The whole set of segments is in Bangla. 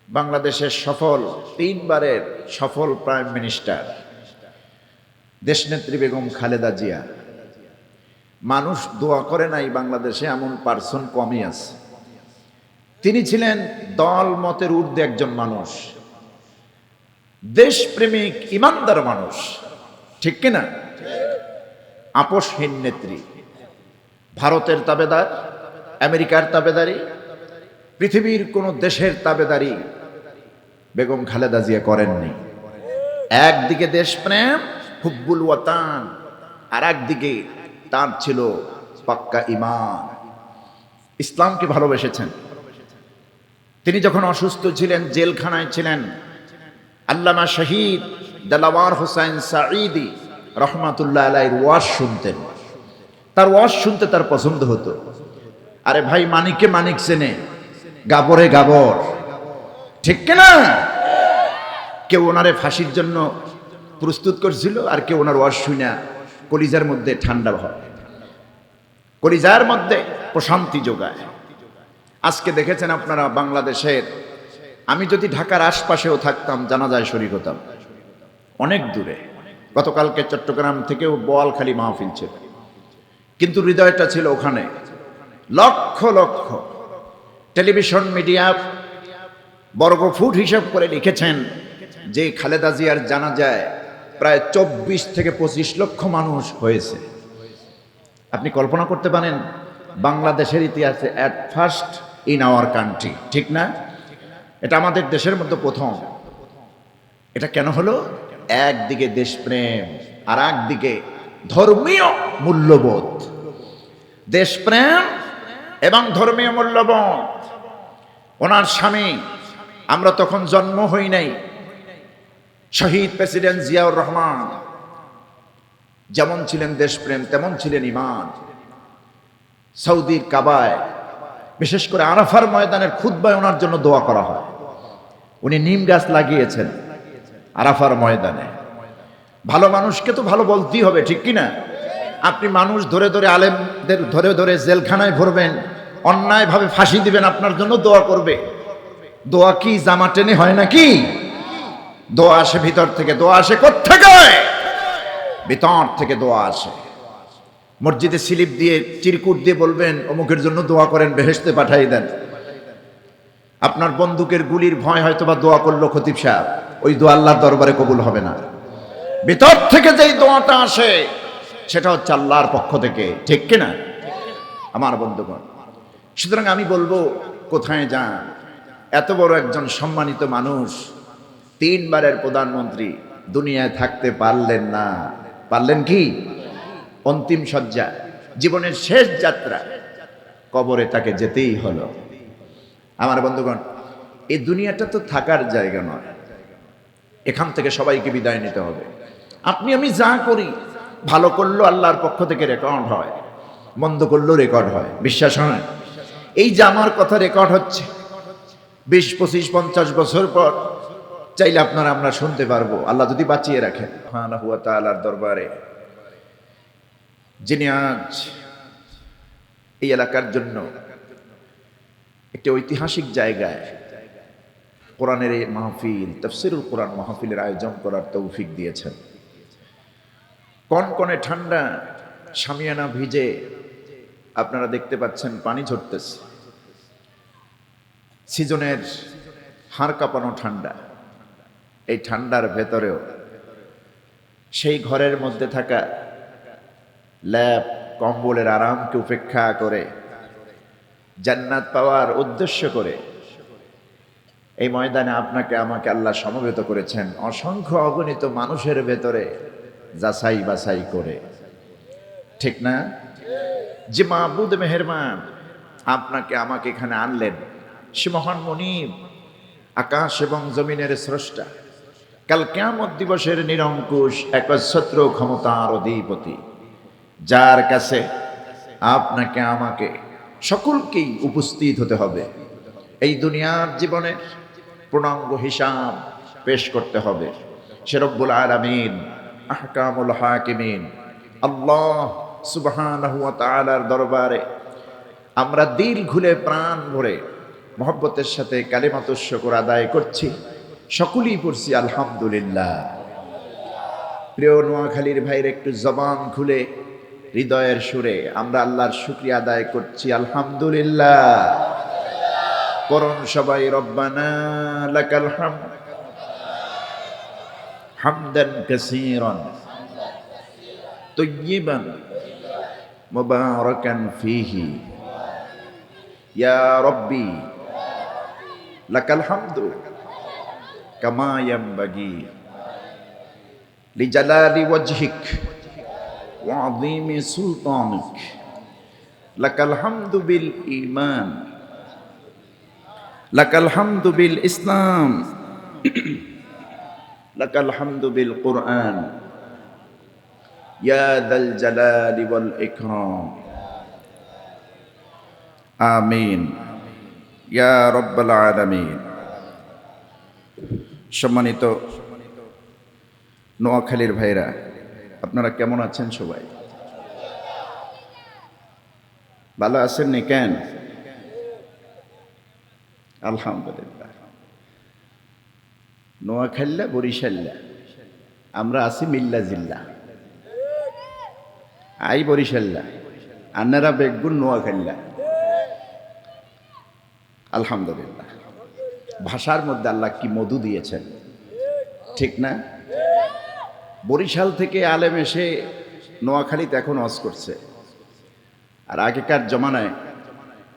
বাংলাদেশের সফল তিনবারের সফল প্রাইম মিনিস্টার দেশনেত্রী বেগম খালেদা জিয়া। মানুষ দোয়া করে নাই বাংলাদেশে এমন পার্সন কমই আছে। তিনি ছিলেন দল মতের ঊর্ধ্বে একজন মানুষ, দেশপ্রেমিক ইমানদার মানুষ, ঠিক কিনা? আপোষহীন নেত্রী। ভারতের তাবেদার, আমেরিকার তাবেদারি, পৃথিবীর কোন দেশের তাবেদারি বেগম খালেদা জিয়া করেননি। একদিকে দেশপ্রেম, হুব্বুল ওয়াতান, আর একদিকে তার ছিল পাক্কা ঈমান। ইসলামকে ভালোবেসেছেন। তিনি যখন অসুস্থ ছিলেন, জেলখানায় ছিলেন, আল্লামা শহীদ দেলাওয়ার হোসেন সাঈদী রহমাতুল্লাহ আলাইহির ওয়াজ শুনতেন। তার ওয়াজ শুনতে তার পছন্দ হতো। আরে ভাই, মানিককে মানিক চেনে, গাবরে গাবর, ঠিক কিনা? কেউ ওনারে ফাঁসির জন্য প্রস্তুত করছিল, আর কেউ ওনার ওয়াজ শুনা কলিজার মধ্যে ঠান্ডা হয়, কলিজার মধ্যে প্রশান্তি যোগায়। আজকে দেখেছেন আপনারা বাংলাদেশের, আমি যদি ঢাকার আশপাশেও থাকতাম জানাজায় শরীক হতাম, অনেক দূরে। গতকালকে চট্টগ্রাম থেকেও বোয়ালখালী মাহফিল ছিল, কিন্তু হৃদয়টা ছিল ওখানে। লক্ষ লক্ষ টেলিভিশন মিডিয়া বর্গফুট হিসাব করে লিখেছেন যে খালেদা জিয়ার জানাজায় প্রায় 24 থেকে 25 লক্ষ মানুষ হয়েছে। আপনি কল্পনা করতে পারেন বাংলাদেশের ইতিহাসে at first in our country, ঠিক না? এটা আমাদের দেশের মধ্যে প্রথম। এটা কেন হলো? একদিকে দেশপ্রেম আর একদিকে ধর্মীয় মূল্যবোধ। দেশপ্রেম এবং ধর্মীয় মূল্যবোধ। ওনার স্বামী, আমরা তখন জন্ম হই নাই, শহীদ প্রেসিডেন্ট জিয়াউর রহমান যেমন ছিলেন দেশপ্রেম, তেমন ছিলেন ঈমান। সৌদির কাবায়, বিশেষ করে আরাফার ময়দানের খুতবায় ওনার জন্য দোয়া করা হয়। উনি নিম গাছ লাগিয়েছেন আরাফার ময়দানে। ভালো মানুষকে তো ভালো বলতেই হবে, ঠিক কিনা? আপনি মানুষ ধরে ধরে, আলেমদের ধরে ধরে জেলখানায় ভরবেন, অন্যায়ভাবে ফাঁসি দিবেন, আপনার জন্য দোয়া করবে। দোয়া কি জামা টেনে হয় নাকি? দোয়া আসে ভিতর থেকে। দোয়া আসে কোত্থেকে? ভিতর থেকে দোয়া আসে। মসজিদে স্লিপ দিয়ে, চিরকুট দিয়ে বলবেন অমুকের জন্য দোয়া করেন, বেহেশতে পাঠাই দেন। আপনার বন্দুকের গুলির ভয় হয়তো বা দোয়া করলো খতিব সাহেব, ওই দোয়া আল্লাহর দরবারে কবুল হবে না। ভিতর থেকে যেই দোয়াটা আসে সেটা হচ্ছে আল্লাহর পক্ষ থেকে, ঠিক কিনা আমার বন্ধুগণ? সুতরাং আমি বলবো, কোথায় যান? এত বড় একজন সম্মানিত মানুষ, 3 বারের প্রধানমন্ত্রী, দুনিয়ায় থাকতে পারলেন না। পারলেন কি? অন্তিম শয্যা, জীবনের শেষ যাত্রা, কবরে তাকে যেতেই হলো। আমার বন্ধুগণ, এই দুনিয়াটা তো থাকার জায়গা নয়। এখান থেকে সবাইকে বিদায় নিতে হবে। আপনি আমি যা করি, ভালো করলেও আল্লাহর পক্ষ থেকে রেকর্ড হয়, মন্দ করলেও রেকর্ড হয়। বিশ্বাস হয়? এই যে আমার কথা রেকর্ড হচ্ছে, 20, 25, 50 বছর পর চাইলে আপনারা আমরা শুনতে পারবো, আল্লাহ যদি বাঁচিয়ে রাখেন। সুবহানাহু ওয়া তাআলার দরবারে, যিনি আজ এই এলাকার জন্য একটি ঐতিহাসিক জায়গায় কোরআনের এই মাহফিল, তাফসীরুল কোরআন মাহফিলের আয়োজন করার তৌফিক দিয়েছেন। কনকনে ঠান্ডা, শামিয়ানা ভিজে আপনারা দেখতে পাচ্ছেন পানি ঝরতেছে। সিজনের হাড় কাঁপানো ঠান্ডা। এই ঠান্ডার ভেতরেও সেই ঘরের মধ্যে থাকা ল্যাপ কম্বলের আরামকে উপেক্ষা করে, জান্নাত পাওয়ার উদ্দেশ্য করে এই ময়দানে আপনাকে আমাকে আল্লাহ সমবেত করেছেন অসংখ্য অগণিত মানুষের ভেতরে যাচাই বাছাই করে, ঠিক না? যে মাবুদ মেহেরবান আপনাকে আমাকে এখানে আনলেন, সে মহান মুনিব, আকাশ এবং জমিনের স্রষ্টা, কাল কিয়ামত দিবসের নিরঙ্কুশ একচ্ছত্র ক্ষমতার অধিপতি, যার কাছে আপনাকে আমাকে সকলকেই উপস্থিত হতে হবে। এই দুনিয়ার জীবনের পূর্ণাঙ্গ হিসাব পেশ করতে হবে। সে রব্বুল আলামিন, আহকামুল হাকিমিন আল্লাহ সুবহানাহু ওয়া তাআলার দরবারে আমরা দিল খুলে প্রাণ ভরে মহব্বতের সাথে কালিমাতুশ শুকর আদায় করছি। সকলেই পড়ছি আলহামদুলিল্লাহ। প্রিয় নোয়াখালীর ভাইয়ের একটু জবান খুলে হৃদয়ের সুরে আমরা আল্লাহর শুকরিয়া আদায় করছি আলহামদুলিল্লাহ। করুন সবাই রব্বানা লাকাল হামদ হামদান কাসীরান তাইয়িবান মুবারাকান ফীহি ইয়া রাব্বি লাকাল হামদু কামা ইয়ানবাগি লিজালালি ওয়াজহিক ওয়া আযীমি সুলতানিক লাকাল হামদু বিল ঈমান লাকাল হামদু বিল ইসলাম লাকাল হামদু বিল কুরআন ইয়া যাল জালালি ওয়াল ইকরাম আমিন ইয়া রাব্বাল আলামিন। সম্মানিত নোয়াখালীর ভাইরা, আপনারা কেমন আছেন? সবাই ভালো আছেন নি? কেন? আলহামদুলিল্লাহ। নোয়াখালী বরিশাল্লা আমরা আছি মিল্লা জিল্লা, আই বরিশাল্লা, আন্নারা বেগুন নোয়াখালী। আলহামদুলিল্লাহ। ভাষার মধ্যে আল্লাহ কি মধু দিয়েছেন, ঠিক না? বরিশাল থেকে আলেম এসে নোয়াখালীতে এখন ওয়াজ করছে। আর আগেকার জমানায়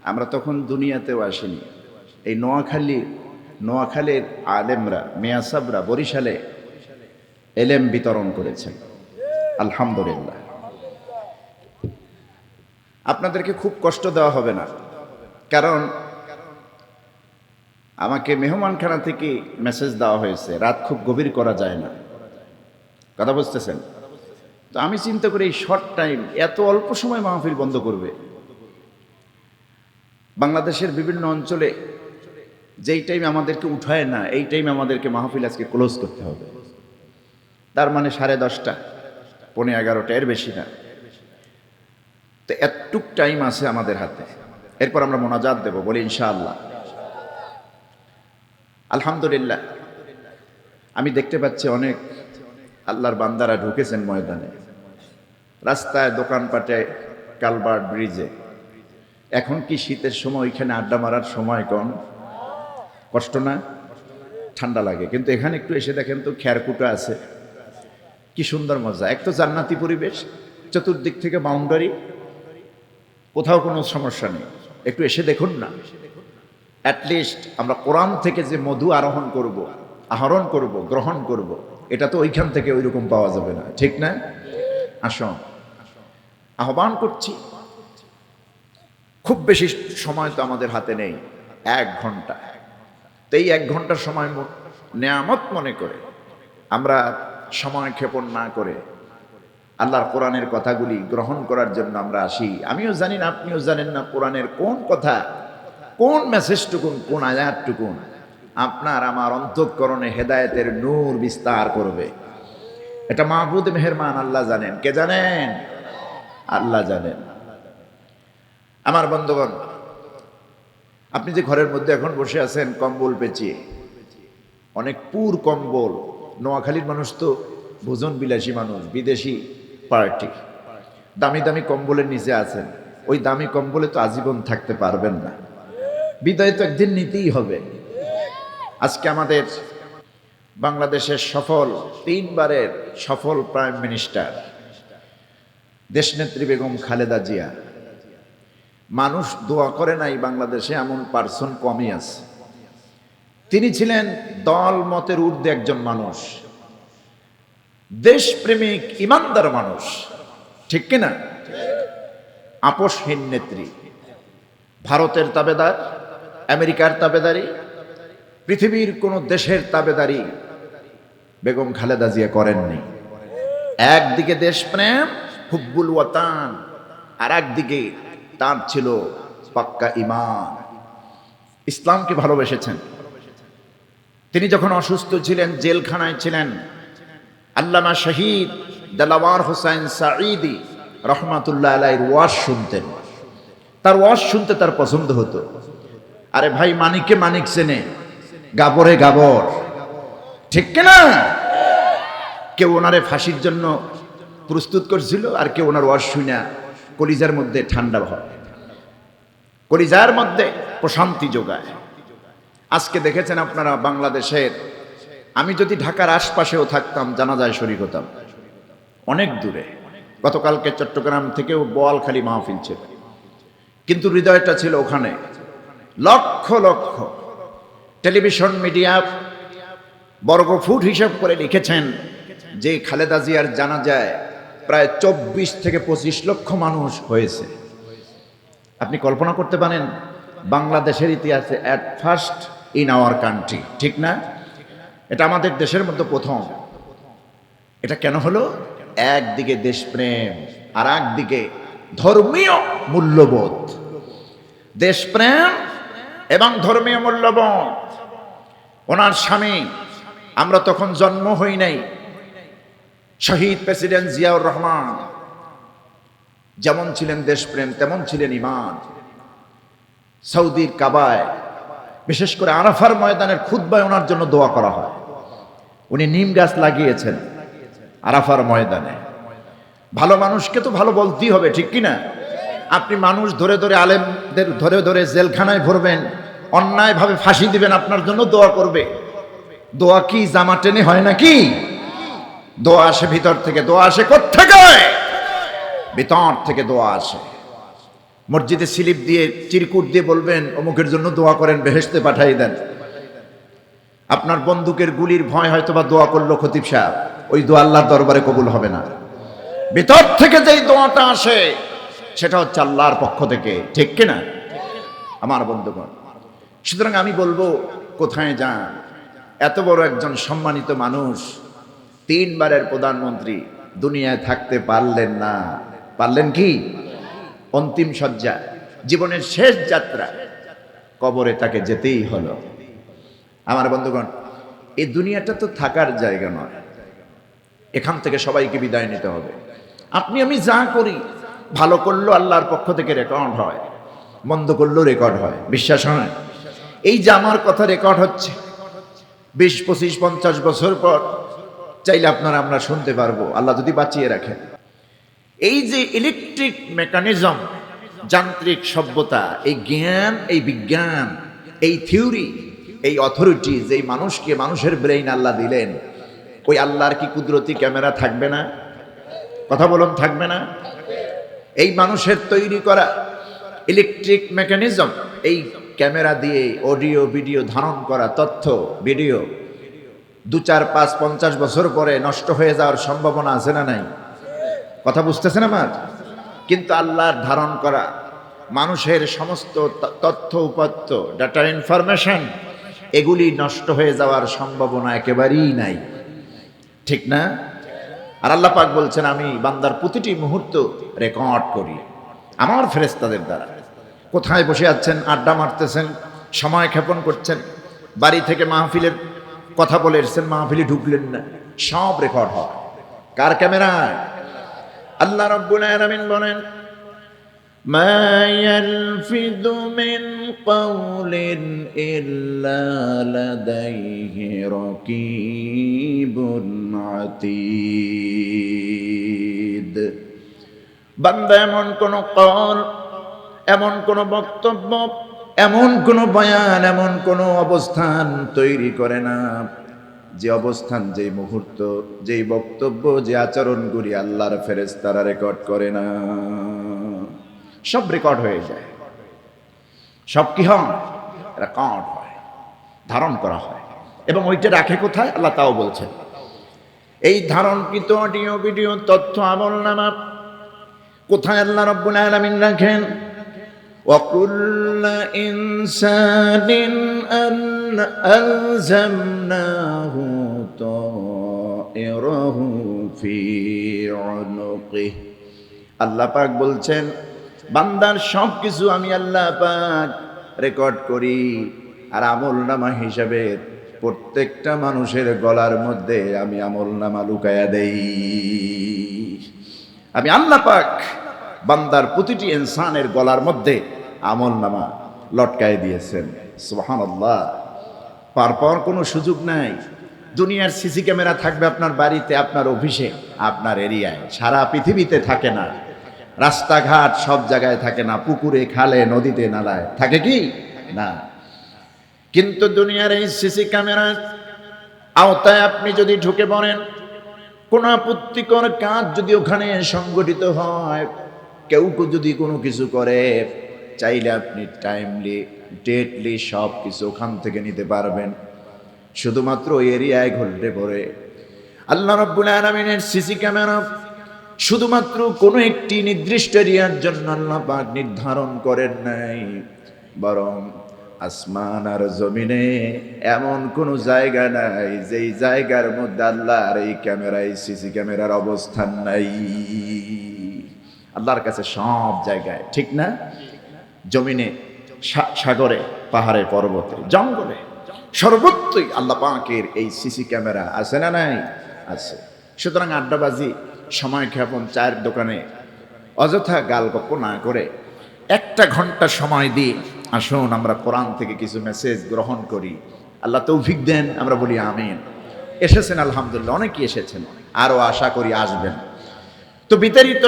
আমরা তখন দুনিয়াতেও আসিনি। এই নোয়াখালীর আলেমরা, মেয়াসাবরা বরিশালে এলেম বিতরণ করেছেন। আলহামদুলিল্লাহ। আপনাদেরকে খুব কষ্ট দেওয়া হবে না, কারণ আমাকে মেহমানখানা থেকে মেসেজ দেওয়া হয়েছে রাত খুব গভীর করা যায় না। কথা বুঝতেছেন? তো আমি চিন্তা করি এই শর্ট টাইম, এত অল্প সময় মাহফিল বন্ধ করবে। বাংলাদেশের বিভিন্ন অঞ্চলে যেই টাইম আমাদেরকে উঠায় না, এই টাইমে আমাদেরকে মাহফিল আজকে ক্লোজ করতে হবে। তার মানে 10:30, 11:15, এর বেশি না। তো এতটুক টাইম আছে আমাদের হাতে। এরপর আমরা মোনাজাত দেব, বলি ইনশাআল্লাহ। আলহামদুলিল্লাহ। আমি দেখতে পাচ্ছি অনেক আল্লাহর বান্দারা ঢুকেছেন ময়দানে, রাস্তায়, দোকানপাটে, কালভার্ট, ব্রিজে। এখন কি শীতের সময় ওইখানে আড্ডা মারার সময়? কোন কষ্ট না? ঠান্ডা লাগে। কিন্তু এখানে একটু এসে দেখেন তো, খেরকুটা আছে, কি সুন্দর মজা। এক তো জান্নাতি পরিবেশ, চতুর্দিক থেকে বাউন্ডারি, কোথাও কোনো সমস্যা নেই। একটু এসে দেখুন না। অ্যাটলিস্ট আমরা কোরআন থেকে যে মধু আহরণ করব, গ্রহণ করব, এটা তো ওইখান থেকে ওইরকম পাওয়া যাবে না, ঠিক না? আসুন, আহ্বান করছি। খুব বেশি সময় তো আমাদের হাতে নেই, 1 ঘন্টা। তো এই 1 ঘন্টার সময় নেয়ামত মনে করে আমরা সময় ক্ষেপণ না করে আল্লাহর কোরআনের কথাগুলি গ্রহণ করার জন্য আমরা আসি। আমিও জানি না, আপনিও জানেন না কোরআনের কোন কথা, কোন মেসেজটুকুন, কোন আয়াতটুকুন আপনার আমার অন্তঃকরণে হেদায়েতের নূর বিস্তার করবে। এটা মাহবুদ মেহেরমান আল্লাহ জানেন। কে জানেন? আল্লাহ জানেন। আমার বন্ধুগণ, আপনি যে ঘরের মধ্যে এখন বসে আছেন কম্বল পেঁচিয়ে, অনেক পুর কম্বল। নোয়াখালীর মানুষ তো ভোজন বিলাসী মানুষ, বিদেশি পার্টি, দামি দামি কম্বলের নিচে আছেন। ওই দামি কম্বলে তো আজীবন থাকতে পারবেন না, বিদায় তো একদিন নিতেই হবে। আজকে আমাদের বাংলাদেশের 3 বারের সফল প্রাইম মিনিস্টার দেশনেত্রী বেগম খালেদা জিয়া, মানুষ দোয়া করে নাই বাংলাদেশে এমন পার্সন কমই আছে। তিনি ছিলেন দল মতের ঊর্ধ্বে একজন মানুষ, দেশপ্রেমিক ইমানদার মানুষ, ঠিক কিনা? আপোষহীন নেত্রী। ভারতের তাবেদার, আমেরিকার তাবেদারি, পৃথিবীর কোন দেশের তাবেদারি বেগম খালেদা জিয়া করেননি। একদিকে দেশপ্রেম, হুব্বুল ওয়াতান, আর একদিকে তার ছিল পাক্কা ঈমান। ইসলামকে ভালোবেসেছেন। তিনি যখন অসুস্থ ছিলেন, জেলখানায় ছিলেন, আল্লামা শহীদ দেলাওয়ার হোসেন সাঈদী রহমাতুল্লাহ আলাইহির ওয়াজ শুনতেন। তার ওয়াজ শুনতে তার পছন্দ হতো। আরে ভাই, মানিককে মানিক চেনে, গাবরে গাবর, ঠিক কিনা? কেউ ওনারে ফাঁসির জন্য প্রস্তুত করছিল, আর কেউ ওনার ওয়াজ শুনা কলিজার মধ্যে ঠান্ডা হয়, কলিজার মধ্যে প্রশান্তি যোগায়। আজকে দেখেছেন আপনারা বাংলাদেশের, আমি যদি ঢাকার আশপাশেও থাকতাম জানাজায় শরীক হতাম, অনেক দূরে। গতকালকে চট্টগ্রাম থেকেও বোয়ালখালী মাহফিল ছিল, কিন্তু হৃদয়টা ছিল ওখানে। লক্ষ লক্ষ টেলিভিশন মিডিয়া বর্গফুট হিসাব করে লিখেছেন যে খালেদা জিয়ার জানাজায় প্রায় 24 থেকে 25 লক্ষ মানুষ হয়েছে। আপনি কল্পনা করতে পারেন, বাংলাদেশের ইতিহাসে at first in our country, ঠিক না? এটা আমাদের দেশের মধ্যে প্রথম। এটা কেন হলো? একদিকে দেশপ্রেম, আর একদিকে ধর্মীয় মূল্যবোধ। দেশপ্রেম এবং ধর্মীয় মূল্যবোধ। ওনার স্বামী, আমরা তখন জন্ম হই নাই, শহীদ প্রেসিডেন্ট জিয়াউর রহমান যেমন ছিলেন দেশপ্রেম, তেমন ছিলেন ঈমান। সৌদির কাবায়, বিশেষ করে আরাফার ময়দানের খুতবায় ওনার জন্য দোয়া করা হয়। উনি নিম গাছ লাগিয়েছেন আরাফার ময়দানে। ভালো মানুষকে তো ভালো বলতেই হবে, ঠিক কিনা? আপনি মানুষ ধরে ধরে, আলেমদের ধরে ধরে জেলখানায় ভরবেন, অন্যায়ভাবে ফাঁসি দিবেন, আপনার জন্য দোয়া করবে। দোয়া কি জামা টেনে হয় নাকি? দোয়া আসে ভিতর থেকে। দোয়া আসে কোত্থেকে? ভিতর থেকে দোয়া আসে। মসজিদে স্লিপ দিয়ে, চিরকুট দিয়ে বলবেন অমুকের জন্য দোয়া করেন, বেহেশতে পাঠাই দেন। আপনার বন্দুকের গুলির ভয় হয়তো বা দোয়া করলো খতিব সাহেব, ওই দোয়া আল্লাহর দরবারে কবুল হবে না। ভিতর থেকে যেই দোয়াটা আসে সেটা হচ্ছে আল্লাহর পক্ষ থেকে, ঠিক কিনা আমার বন্ধুগণ? সুতরাং আমি বলবো, কোথায় যান? এত বড় একজন সম্মানিত মানুষ, 3 বারের প্রধানমন্ত্রী, দুনিয়ায় থাকতে পারলেন না। পারলেন কি? অন্তিম শয্যা, জীবনের শেষ যাত্রা, কবরে তাকে যেতেই হলো। আমার বন্ধুগণ, এই দুনিয়াটা তো থাকার জায়গা নয়, এখান থেকে সবাইকে বিদায় নিতে হবে। আপনি আমি যা করি, ভালো করলেও আল্লাহর পক্ষ থেকে রেকর্ড হয়, মন্দ করলেও রেকর্ড হয়। বিশ্বাস হয়? এই যে আমার কথা রেকর্ড হচ্ছে, 20, 25, 50 বছর পর চাইলে আপনারা আমরা শুনতে পারবো, আল্লাহ যদি বাঁচিয়ে রাখেন। এই যে ইলেকট্রিক মেকানিজম, যান্ত্রিক সভ্যতা, এই জ্ঞান, এই বিজ্ঞান, এই থিওরি, এই অথরিটি, যেই মানুষকে, মানুষের ব্রেইন আল্লাহ দিলেন, ওই আল্লাহর কি কুদরতি ক্যামেরা থাকবে না? কথা বলুন, থাকবে না? এই মানুষের তৈরি করা ইলেকট্রিক মেকানিজম, এই ক্যামেরা দিয়ে অডিও ভিডিও ধারণ করা, তথ্য ভিডিও 2, 4, 5, 50 বছর পরে নষ্ট হয়ে যাওয়ার সম্ভাবনা আছে না নাই? কথা বুঝতেছেন আমার? কিন্তু আল্লাহর ধারণ করা মানুষের সমস্ত তথ্য উপাত্ত, ডাটা, ইনফরমেশন, এগুলি নষ্ট হয়ে যাওয়ার সম্ভাবনা একেবারেই নাই, ঠিক না? আর আল্লাহ পাক বলছেন, আমি বান্দার প্রতিটি মুহূর্ত রেকর্ড করি আমার ফেরেশতাদের দ্বারা। কোথায় বসে আছেন, আড্ডা মারতেছেন, সময় ক্ষেপণ করছেন, বাড়ি থেকে মাহফিলের কথা বলে এসেছেন, মাহফিলে ঢুকলেন না, সব রেকর্ড হয়। কার ক্যামেরায়? আল্লাহ রাব্বুল আলামিন বলেন, মা ইয়ালফিযু মিন কাওলিন ইল্লা লাদাইহি রাকীবুন আতীদ। বান্দা এমন কোন কওল, এমন কোন বক্তব্য, এমন কোন বয়ান, এমন কোন অবস্থান তৈরি করে না, যে অবস্থান, যে মুহূর্ত, যেই বক্তব্য, যে আচরণগুলি আল্লাহর ফেরেশতারা রেকর্ড করে না, সব রেকর্ড হয়ে যায়। সব কি হয়? রেকর্ড হয়, ধারণ করা হয়। এবং ওইটা রাখে কোথায়? আল্লাহ তাও বলছেন। এই ধারণকৃত অডিও ভিডিও তথ্য আমলনামা কোথায় আল্লাহ রাব্বুল আলামিন রাখেন? وَكُلَّ إِنسَانٍ أَلْزَمْنَاهُ طَائِرَهُ فِي عُنُقِهِ। আল্লাহ পাক বলছেন, বান্দার সব কিছু আমি আল্লাহ পাক রেকর্ড করি, আর আমলনামা হিসাবে প্রত্যেকটা মানুষের গলার মধ্যে আমি আমলনামা লুকায়া দেই। আমি আল্লাহ পাক বান্দার প্রতিটি ইনসানের গলার মধ্যে আমলনামা লটকায় দিয়েছেন। সুবহানাল্লাহ। পার পাওয়ার কোনো সুযোগ নাই। দুনিয়ার সিসি ক্যামেরা থাকবে আপনার বাড়িতে, আপনার অফিসে, আপনার এরিয়ায়, সারা পৃথিবীতে থাকে না। রাস্তাঘাট সব জায়গায় থাকে না, পুকুরে, খালে, নদীতে, নালায় থাকে কি না। কিন্তু দুনিয়ার এই সিসি ক্যামেরার আওতায় আপনি যদি ঢুকে পড়েন, কোন আপত্তিকর কাজ যদি ওখানে সংগঠিত হয়, কেউ যদি কোনো কিছু করে, চাইলে আপনি টাইমলি ডেটলি সব কিছু ওখান থেকে নিতে পারবেন, শুধুমাত্র ওই এরিয়ায় ঘটে পড়ে। আল্লাহ রাব্বুল আলামিনের সিসি ক্যামেরা শুধুমাত্র কোনো একটি নির্দিষ্ট এরিয়ার জন্য আল্লাহ পাক নির্ধারণ করেন নাই, বরং আসমান আর জমিনে এমন কোন জায়গা নাই যেই জায়গার মধ্যে আল্লাহর এই ক্যামেরায়, সিসি ক্যামেরার অবস্থান নাই। আল্লাহর কাছে সব জায়গায়, ঠিক না? জমিনে, সাগরে, পাহাড়ে, পর্বতে, জঙ্গলে, সর্বত্রই আল্লাহ পাকের এই সিসি ক্যামেরা আছে না নাই? আছে। সুতরাং আড্ডাবাজি, সময় ক্ষেপণ, চায়ের দোকানে অযথা গালগপ্প না করে 1 ঘন্টা সময় দিয়ে আসুন আমরা কোরআন থেকে কিছু মেসেজ গ্রহণ করি। আল্লাহ তৌফিক দেন, আমরা বলি আমিন। এসেছেন আলহামদুলিল্লাহ, অনেকেই এসেছেন, আরো আশা করি আসবেন। তো বিতাড়িত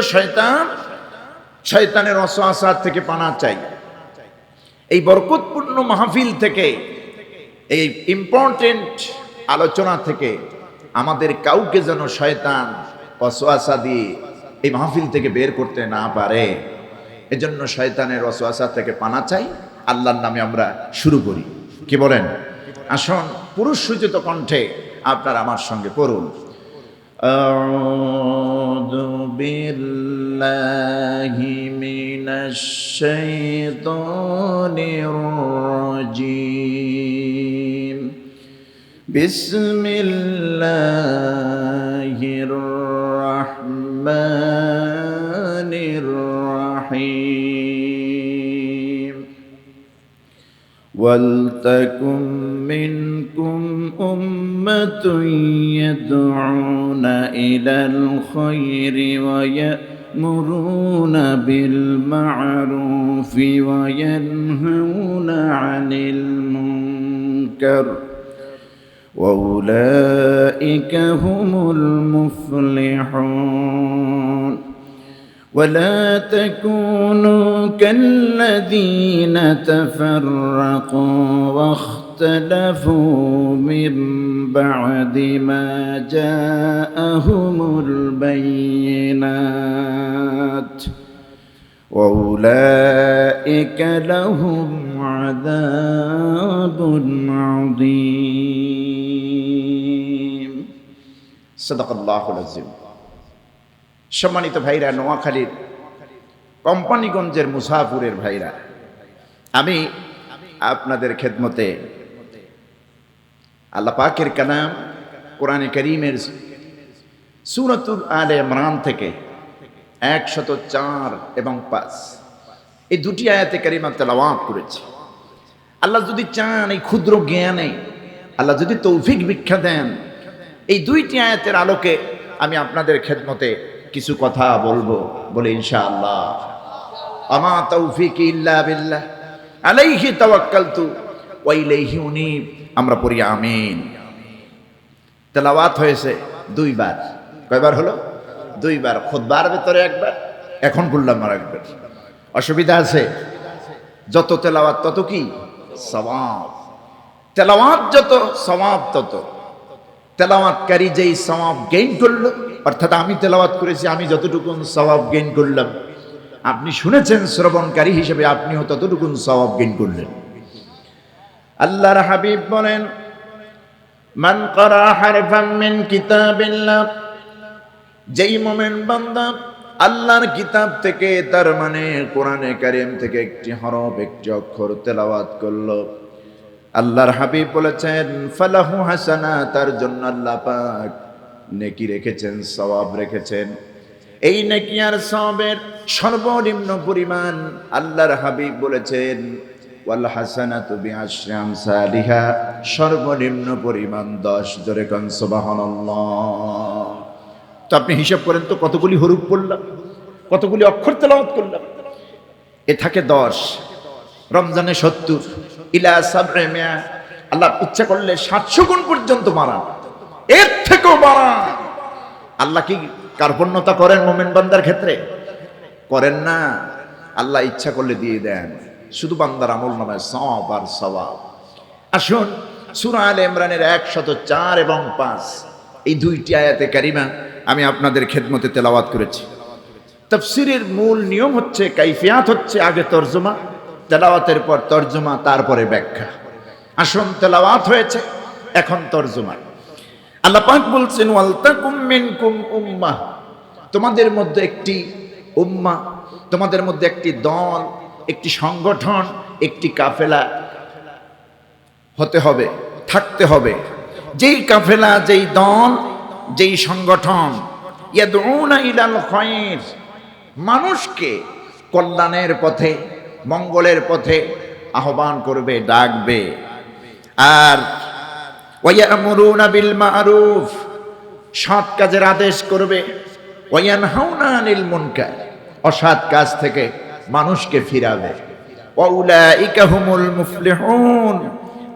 শয়তানের ওয়াসওয়াসা থেকে পানা চাই। এই বরকতপূর্ণ মাহফিল থেকে, এই ইম্পর্টেন্ট আলোচনা থেকে আমাদের কাউকে যেন শয়তান ওয়াসওয়াসা দিয়ে এই মাহফিল থেকে বের করতে না পারে, এজন্য শয়তানের ওয়াসওয়াসা থেকে পানা চাই। আল্লাহর নামে আমরা শুরু করি, কি বলেন? আসুন পুরুষ সূচিত কণ্ঠে আপনারা আমার সঙ্গে পড়ুন। আউযু বিল্লাহি মিনাশ শাইতানির রাজীম। বিসমিল্লাহির রাহমানির রাহিম। ওয়ালতাকুম মিনকুম উম্মাতুন ইয়াদউনা ইলাল খায়রি ওয়া ইয়া'মুরুনা বিল মা'রুফি ওয়া ইয়ানহাউনা আনিল মুনকার وأولئك هم المفلحون ولا تكونوا كالذين تفرقوا واختلفوا من بعد ما جاءهم البينات وأولئك لهم عذاب عظيم صدق الله العظيم। সম্মানিত ভাইরা, নোয়াখালীর কোম্পানিগঞ্জের মুসাফুরের ভাইরা, আমি আপনাদের খেদমতে আল্লাহ পাকের কালাম কোরআনে কারীমের সূরাতুল আলে ইমরান থেকে 104 এবং 5 এই দুটি আয়াতে কারিমা তেলাওয়াত করেছি। আল্লাহ যদি চান, এই ক্ষুদ্র জ্ঞানে আল্লাহ যদি তৌফিক ভিক্ষা দেন, এই দুইটি আয়াতের আলোকে আমি আপনাদের খেদমতে কিছু কথা বলবো, বলে ইনশাআল্লাহ। আমা তৌফিকি ইল্লা বিল্লাহ আলাইহি তাওয়াক্কালতু ওয়া ইলাইহি উনীব। আমরা পড়ি আমিন। তেলাওয়াত হয়েছে 2 বার। কয়বার হলো? 2 বার। খুতবার ভিতরে 1 বার, এখন বললাম আর 1 বার। অসুবিধা আছে? যত তেলাওয়াত তত কি সওয়াব। তেলাওয়াত যত, সওয়াব তত। তেলাওয়াতকারী যেই সওয়াব গেইন করলো, অর্থাৎ আমি তেলাওয়াত করেছি, আমি যতটুকু সওয়াব গেইন করলাম, আপনি শুনেছেন শ্রবণকারী হিসেবে আপনিও ততটুকু সওয়াব গেইন করলেন। আল্লাহর হাবিব বলেন, মান ক্বারা হারফাম মিন কিতাবিল্লাহ, যেই মুমিন বান্দা আল্লাহর কিতাব থেকে, তার মানে কোরআনে কারীম থেকে একটি হরফ, একটি অক্ষর তেলাওয়াত করলো, আল্লাহর হাবিব বলেছেন ফালাহু হাসানা, তার জন্য আল্লাহ পাক নেকি রেখেছেন, সওয়াব রেখেছেন। এই নেকি আর সওয়াবের সর্বনিম্ন পরিমাণ আল্লাহর হাবিব বলেছেন ওয়াল হাসানাতু বিআশরি আমসালিহা, সর্বনিম্ন পরিমাণ 10। জোরে কোন সুবহানাল্লাহ। তো আপনি হিসাব করেন তো, কতগুলি হরফ পড়লাম, কতগুলি অক্ষর তেলাওয়াত করলাম। এ থাকে 10। রমজানে 70, ইলা সাবরে মিয়া, আল্লাহ ইচ্ছা করলে 700 গুণ পর্যন্ত বাড়ান, এর থেকেও বাড়ান। আল্লাহ কি কার্পণ্যতা করেন মুমিন বান্দার ক্ষেত্রে? করেন না। আল্লাহ ইচ্ছা করলে দিয়ে দেন, শুধু বান্দার আমল নামায় সওয়াব আর সওয়াব। আসুন সূরা আলে ইমরানের 104 এবং 5 এই দুইটি আয়াতে কারিমা আমি আপনাদের খেদমতে তেলাওয়াত করেছি। তাফসীরের মূল নিয়ম হচ্ছে, কাইফিয়াত হচ্ছে আগে তরজমা, তেলাওয়াতের পর তরজমা, তারপরে ব্যাখ্যা। আসুন তেলাওয়াত হয়েছে, এখন তরজমা। আল্লাহ পাক বলছেন ওয়ালতাকুম মিনকুম উম্মাহ, তোমাদের মধ্যে একটি উম্মাহ, তোমাদের মধ্যে একটি দল, একটি সংগঠন, একটি কাফেলা হতে হবে, থাকতে হবে। যেই কাফেলা, যেই দল, যেই সংগঠন ইয়াদউনা ইলাল খায়র, মানুষকে কল্যাণের পথে, মঙ্গলের পথে আহ্বান করবে, ডাকবে। আর ওয়ায়ামুরুনা বিল মারুফ, সৎ কাজের আদেশ করবে। ওয়ায়ানহাউনা আনিল মুনকার, অসৎ কাজ থেকে মানুষকে ফিরাবে। ওয়াউলাইকা হুমুল মুফলিহুন,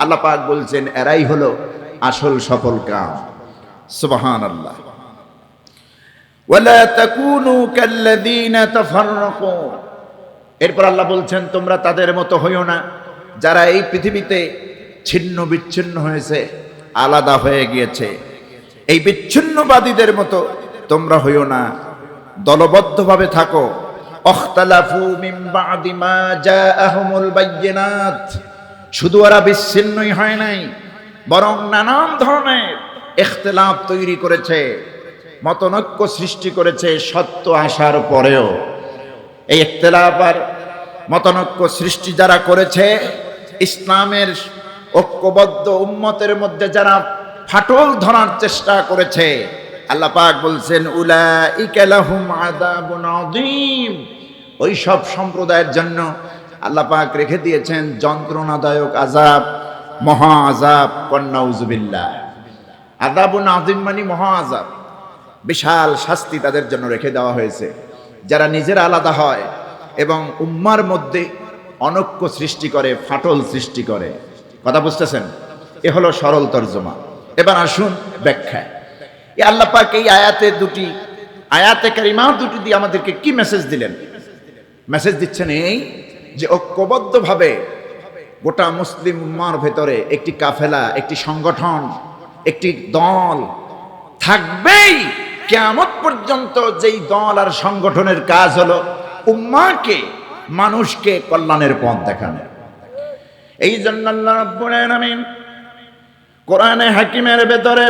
আল্লাহ পাক বলছেন এরাই হলো আসল সফল কাম। সুবহানাল্লাহ। ওয়ালা তাকুনু কাল্লাযীনা তাফাররাকু, এরপর আল্লাহ বলছেন তোমরা তাদের মতো হইও না যারা এই পৃথিবীতে ছিন্ন বিচ্ছিন্ন হয়েছে, আলাদা হয়ে গিয়েছে। এই বিচ্ছিন্নবাদীদের মতো তোমরা হইও না, দলবদ্ধভাবে থাকো। অখতালাফু মিন বাদি মা জাআহুমুল বায়্যিনাত, শুধু ওরা বিচ্ছিন্নই হয় নাই, বরং নানান ধরনের ইখতিলাফ তৈরি করেছে, মতনৈক্য সৃষ্টি করেছে সত্য আসার পরেও। এই ইখতিলাফ আর মতনৈক্য সৃষ্টি যারা করেছে, ইসলামের ঐক্যবদ্ধ উম্মতের মধ্যে যারা ফাটল ধরার চেষ্টা করেছে, আল্লাহ পাক বলছেন উলাইকা লাহুম আযাবুন আযীম, ওই সব সম্প্রদায়ের জন্য আল্লাহ পাক রেখে দিয়েছেন যন্ত্রণাদায়ক আযাব, মহা আযাব। নাউযুবিল্লাহ। আযাবুন আযীম মানে মহা আযাব, বিশাল শাস্তি তাদের জন্য রেখে দেওয়া হয়েছে যারা নিজেরা আলাদা হয় এবং উম্মার মধ্যে অনৈক্য সৃষ্টি করে, ফাটল সৃষ্টি করে। কথা বুঝতেছেন? এ হলো সরল তরজমা। এবার আসুন ব্যাখ্যা। এই আল্লাহ পাক এই আয়াতে কারিমা দুটি দিয়ে আমাদেরকে কি মেসেজ দিলেন? মেসেজ দিচ্ছেন এই যে ঐক্যবদ্ধভাবে গোটা মুসলিম উম্মার ভেতরে একটি কাফেলা, একটি সংগঠন, একটি দল থাকবেই কিয়ামত পর্যন্ত। যেই দল আর সংগঠনের কাজ হলো উম্মাকে, মানুষকে কল্যাণের পথ দেখানো। এই জন্য আল্লাহ রাব্বুল আলামিন কোরআনে হাকিমের ভেতরে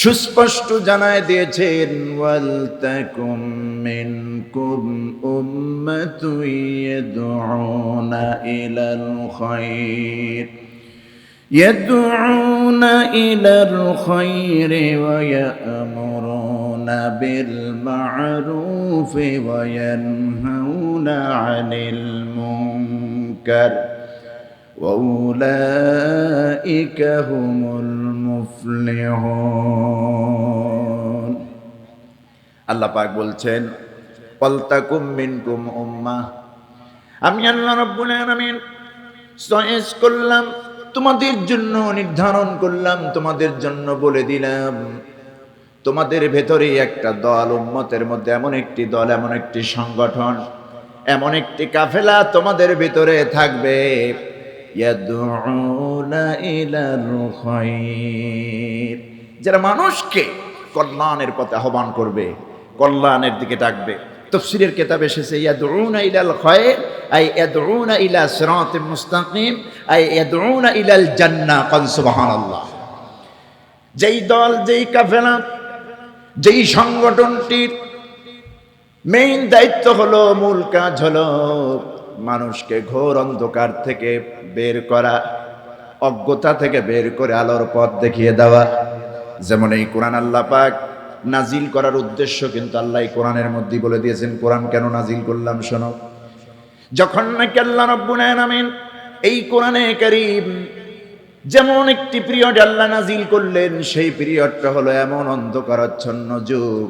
সুস্পষ্ট জানায় দিয়েছেন ওয়ালতাকুম মিনকুম উম্মাতুন ইয়াদউনা ইলাল খায়র ওয়া ইয়া'মুরুনা বিল মা'রুফ ওয়া ইয়ানহাউনা আনিল মুনকার ওয়াউলাইকা হুমুল মুফলিহুন। আল্লাহ পাক বলছেন ওয়ালতাকুম মিনকুম উম্মাহ, আমি আল্লাহ রাব্বুল আলামিন চয়েস করলাম, তোমাদের জন্য নির্ধারণ করলাম, তোমাদের জন্য বলে দিলাম, তোমাদের ভেতরে একটা দল, উম্মতের মধ্যে এমন একটি দল, এমন একটি সংগঠন, এমন একটি কাফেলা তোমাদের ভিতরে থাকবে ইয়াদউনা ইলাল খায়র, যারা মানুষকে কল্যাণের পথে আহ্বান করবে, কল্যাণের দিকে ডাকবে। তাফসীরের কিতাবে এসেছে ইয়াদউনা ইলাল খায়র আই ইয়াদউনা ইলা সিরাতিল মুস্তাকিম আই ইয়াদউনা ইলাল জান্নাহ। কান সুবহানাল্লাহ। যেই দল, যেই কাফেলা, যেই সংগঠনটির মেইন দায়িত্ব হলো, মূল কাজ হলো মানুষকে ঘোর অন্ধকার থেকে বের করা, অজ্ঞতা থেকে বের করে আলোর পথ দেখিয়ে দেওয়া। যেমন এই কোরআন আল্লাহ পাক নাজিল করার উদ্দেশ্য কিন্তু আল্লাহ কোরআনের মধ্যে বলে দিয়েছেন। কোরআন কেন নাজিল করলাম শোনো। যখন নাকি আল্লাহ রাব্বুল আলামিন এই কোরআনে কারীম যেমন একটি পিরিয়ড আল্লাহ নাজিল করলেন, সেই পিরিয়ডটা হলো এমন অন্ধকারাচ্ছন্ন যুগ,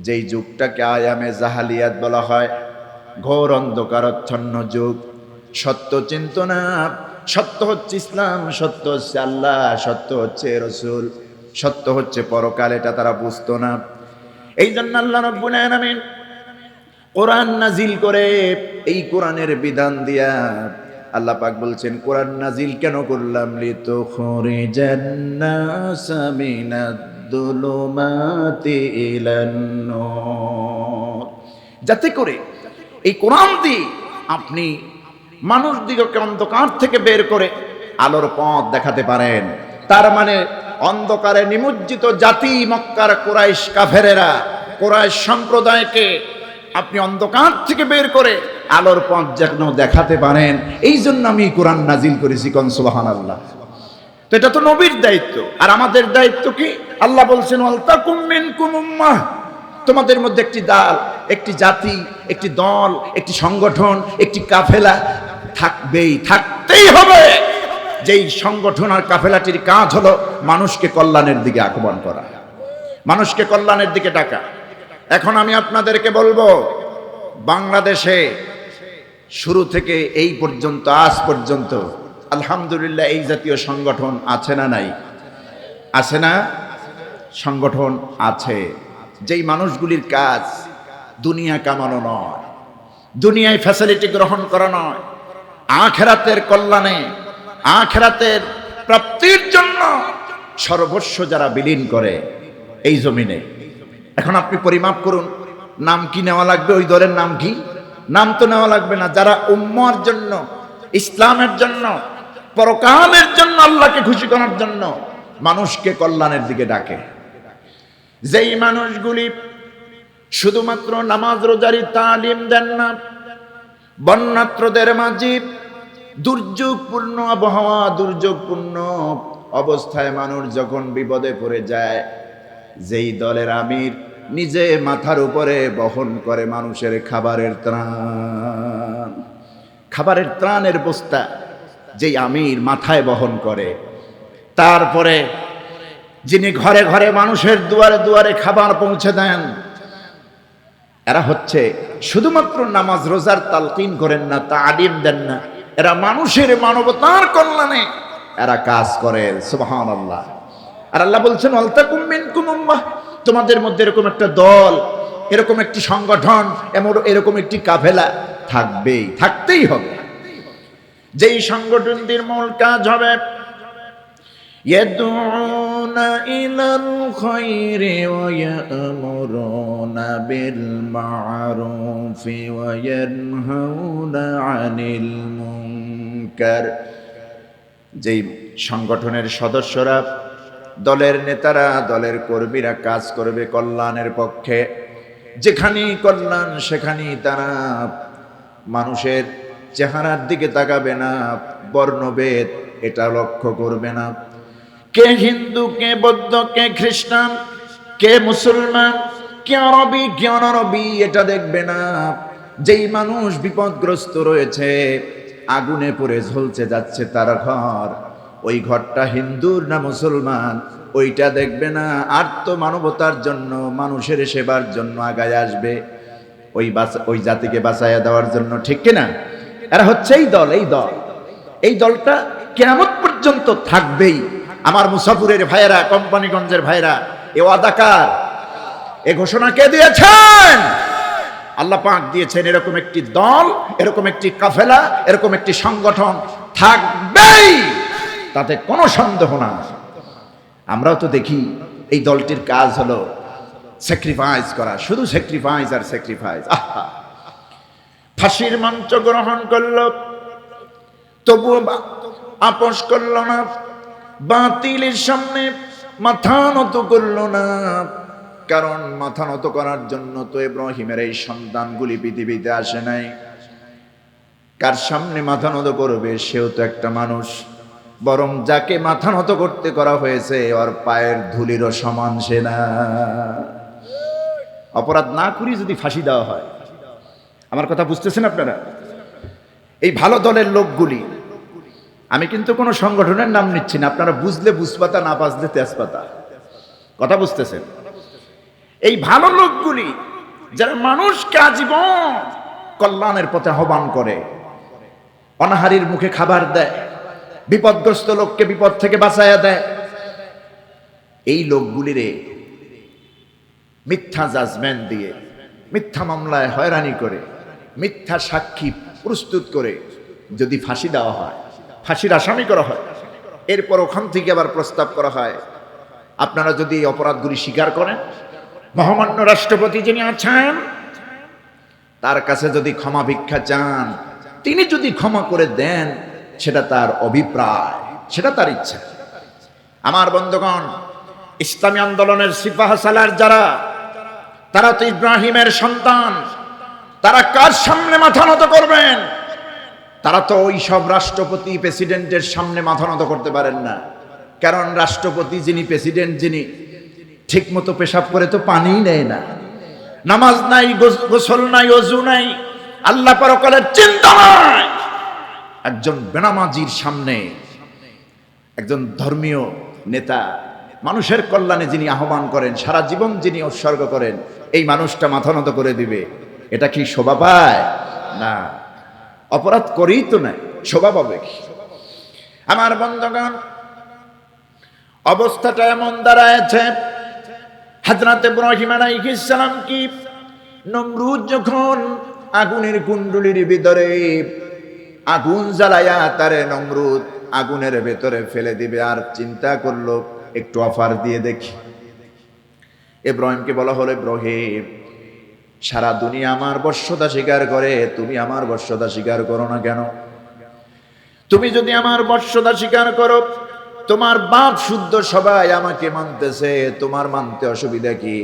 যেই যুগটাকে আয়ামে জাহালিয়াত বলা হয়, ঘোর অন্ধকারাচ্ছন্ন যুগ। সত্য চিনত না। সত্য হচ্ছে ইসলাম, সত্য হচ্ছে আল্লাহ, সত্য হচ্ছে রসুল, সত্য হচ্ছে পরকাল, এটা তারা বুঝতো না। এই জন্য আল্লাহ রাব্বুল আলামিন কোরআন নাজিল করে, এই কোরআনের বিধান দিয়া আল্লাহ পাক বলছেন, কোরআন নাজিল কেন করলাম? লিতুখরিজান নাসা মিনাদ-দুলুমাতি ইলান-নূর, যাতে করে এই কোরআন দিয়ে আপনি মানুষ দিগকে অন্ধকার থেকে বের করে আলোর পথ দেখাতে পারেন। তার মানে অন্ধকারে নিমজ্জিত জাতি মক্কার কুরাইশ কাফেরেরা, কুরাইশ সম্প্রদায়কে আপনি অন্ধকার থেকে বের করে আলোর পথ যেন দেখাতে পারেন, এই জন্য আমি কোরআন নাজিল করেছি। কোন সুবহানাল্লাহ। তো এটা তো নবীর দায়িত্ব। আর আমাদের দায়িত্ব কি? আল্লাহ বলছেন, ওয়ালতাকুম মিনকুম উম্মাহ, তোমাদের মধ্যে একটি দল, একটি জাতি, একটি দল, একটি সংগঠন, একটি কাফেলা থাকবেই, থাকতেই হবে। যেই সংগঠন আর কাফেলাটির কাজ হলো মানুষকে কল্যাণের দিকে আহ্বান করা, মানুষকে কল্যাণের দিকে ডাকা। এখন আমি আপনাদেরকে বলবো, বাংলাদেশে শুরু থেকে এই পর্যন্ত, আজ পর্যন্ত আলহামদুলিল্লাহ এই জাতীয় সংগঠন আছে না নাই? আছে না? সংগঠন আছে। যেই মানুষগুলির কাজ দুনিয়া কামানো নয়, দুনিয়ায় ফ্যাসিলিটি গ্রহণ করা নয়, আখিরাতের কল্যাণে, আখিরাতের প্রাপ্তির জন্য সর্বস্ব যারা বিলীন করে এই জমিনে। এখন আপনি পরিমাপ করুন, নাম কি নেওয়া লাগবে? ওই দলের নাম কি? নাম তো নেওয়া লাগবে না। যারা উম্মার জন্য, ইসলামের জন্য, পরকালের জন্য, আল্লাহকে খুশি করার জন্য মানুষকে কল্যাণের দিকে ডাকে, যেই মানুষগুলি শুধুমাত্র নামাজ রোজারি তালিম দেন না, বন্যাত্রদের মাঝে দুর্যোগপূর্ণ আবহাওয়া, দুর্যোগপূর্ণ অবস্থায় মানুষ যখন বিপদে পড়ে যায়, যেই দলের আমির নিজে মাথার উপরে বহন করে মানুষের খাবারের ত্রাণ, খাবারের ত্রাণের বস্তা যেই আমির মাথায় বহন করে, তারপরে যিনি ঘরে ঘরে মানুষের দুয়ারে দুয়ারে খাবার পৌঁছে দেন, এরা হচ্ছে শুধুমাত্র নামাজ রোজার তালকিন করেন না, তালিম দেন না, এরা মানুষের মানবতার কল্যাণে এরা কাজ করে। সুবহানাল্লাহ। আর আল্লাহ বলছেন, ওয়ালতাকুম মিনকুম উম্মাহ, তোমাদের মধ্যে এরকম একটা দল, এরকম একটি সংগঠন, এরকম একটি কাফেলা থাকবেই, থাকতেই হবে। যেই সংগঠনটির মূল কাজ হবে ইয়াদউনা ইলাল খায়রি ওয়া ইয়া'মুরুনা বিল মা'রুফি ওয়া ইয়ানহাউনা আনিল মুনকার। যেই সংগঠনের সদস্যরা, দলের নেতারা, দলের কর্মীরা কাজ করবে কল্যাণের পক্ষে। যেখানেই কল্যাণ সেখানেই তারা মানুষের চেহারার দিকে তাকাবে না, বর্ণভেদ এটা লক্ষ্য করবে না। কে হিন্দু, কে বৌদ্ধ, কে খ্রিস্টান, কে মুসলমান, কে আরবি, কে অনারবি, এটা দেখবে না। যেই মানুষ বিপদগ্রস্ত রয়েছে, আগুনে পড়ে ঝলসে যাচ্ছে তার ঘর, ওই ঘরটা হিন্দুর না মুসলমান ওইটা দেখবে না। আর তো মানবতার জন্য, মানুষের সেবার জন্য আগায় আসবে, ওই জাতিকে বাঁচাইয়া দেওয়ার জন্য, ঠিক কিনা? এরা হচ্ছে এই দল। এই দলটা কিয়ামত পর্যন্ত থাকবেই। আমার মুসাফিরের ভাইয়েরা, কোম্পানিগঞ্জের ভাইয়েরা, এ ওয়াদাকার, এ ঘোষণা কে দিয়েছেন? আল্লাহ পাক দিয়েছেন। এরকম একটি দল, এরকম একটি কাফেলা, এরকম একটি সংগঠন থাকবেই, তাতে কোনো সন্দেহ না। আমরাও তো দেখি এই দলটির কাজ হলো স্যাক্রিফাইস করা, শুধু স্যাক্রিফাইস আর স্যাক্রিফাইস। আহা, ফাঁসির মঞ্চ গ্রহণ করলো, তবুও আপোষ করল না, বাতিলের সামনে মাথা নত করল না। কারণ মাথা নত করার জন্য তো ইব্রাহিমের এই সন্তানগুলি পৃথিবীতে আসে নাই। কার সামনে মাথা নত করবে? সেও তো একটা মানুষ। বরং যাকে মাথা নত করতে করা হয়েছে ওর পায়ের ধুলিরও সমান সে না। অপরাধ না করি যদি ফাঁসি দেওয়া হয়, আমার কথা বুঝতেছেন আপনারা? এই ভালো দলের লোকগুলি, আমি কিন্তু কোনো সংগঠনের নাম নিচ্ছি না, আপনারা বুঝলে বুঝপাতা, না বাজলে তেজপাতা। কথা বুঝতেছেন? এই ভালো লোকগুলি যারা মানুষকে আজীবন কল্যাণের পথে আহ্বান করে, অনাহারীর মুখে খাবার দেয়, বিপদগ্রস্ত লোককে বিপদ থেকে বাঁচায়া দেয়। এই লোকগুলিরে মিথ্যা জাজমেন্ট দিয়ে, মিথ্যা মামলায় হয়রানি করে, মিথ্যা সাক্ষী প্রস্তুত করে যদি ফাঁসি দেওয়া হয়, ফাঁসির আসামি করা হয়, এরপর ওখান থেকে আবার প্রস্তাব করা হয় আপনারা যদি এই অপরাধগুলি স্বীকার করেন, মহামান্য রাষ্ট্রপতি যিনি আছেন তার কাছে যদি ক্ষমা ভিক্ষা চান, তিনি যদি ক্ষমা করে দেন, সেটা তার অভিপ্রায়, সেটা তার ইচ্ছা। আমার বন্ধুগণ, ইসলামী আন্দোলনের সিপাহ সালার যারা, তারা তো ইব্রাহিমের সন্তান, তারা কার সামনে মাথা নত করবেন? তারা তো ওই সব রাষ্ট্রপতি প্রেসিডেন্টের সামনে মাথা নত করতে পারেন না। কারণ রাষ্ট্রপতি যিনি, প্রেসিডেন্ট যিনি, ঠিক মতো পেশাব করে তো পানিই নেয় না, নামাজ নাই, গোসল নাই, ওযু নাই, আল্লাহ পরকালের চিন্তা নাই। একজন বেনামাজির সামনে একজন ধর্মীয় নেতা, মানুষের কল্যাণে যিনি আহ্বান করেন, সারা জীবন যিনি উৎসর্গ করেন, এই মানুষটা মাথা নত করে দিবে? এটা কি শোভা পায়? না, অপরাধ করেই তো নাই, শোভা পাবে কি? আমার বন্ধুগণ, অবস্থাটা এমন দাঁড়ায়েছে, হযরত ইব্রাহিম আলাইহিস সালাম কি নমরুদ যখন আগুনের কুণ্ডলীর ভিতরে আগুন জ্বালায়া তারে নমরুদ আগুনের ভেতরে ফেলে দিবে, আর চিন্তা করলো একটু অফার দিয়ে দেখি। ইব্রাহিমকে বলা হলো, ইব্রাহিম, সারা দুনিয়া আমার বশ্যতা স্বীকার করে, তুমি আমার বশ্যতা স্বীকার করো না কেন? তুমি যদি আমার বশ্যতা স্বীকার করো, তোমার বাপ শুদ্ধ সবাই আমাকে মানতেছে, তোমার মানতে অসুবিধা কি?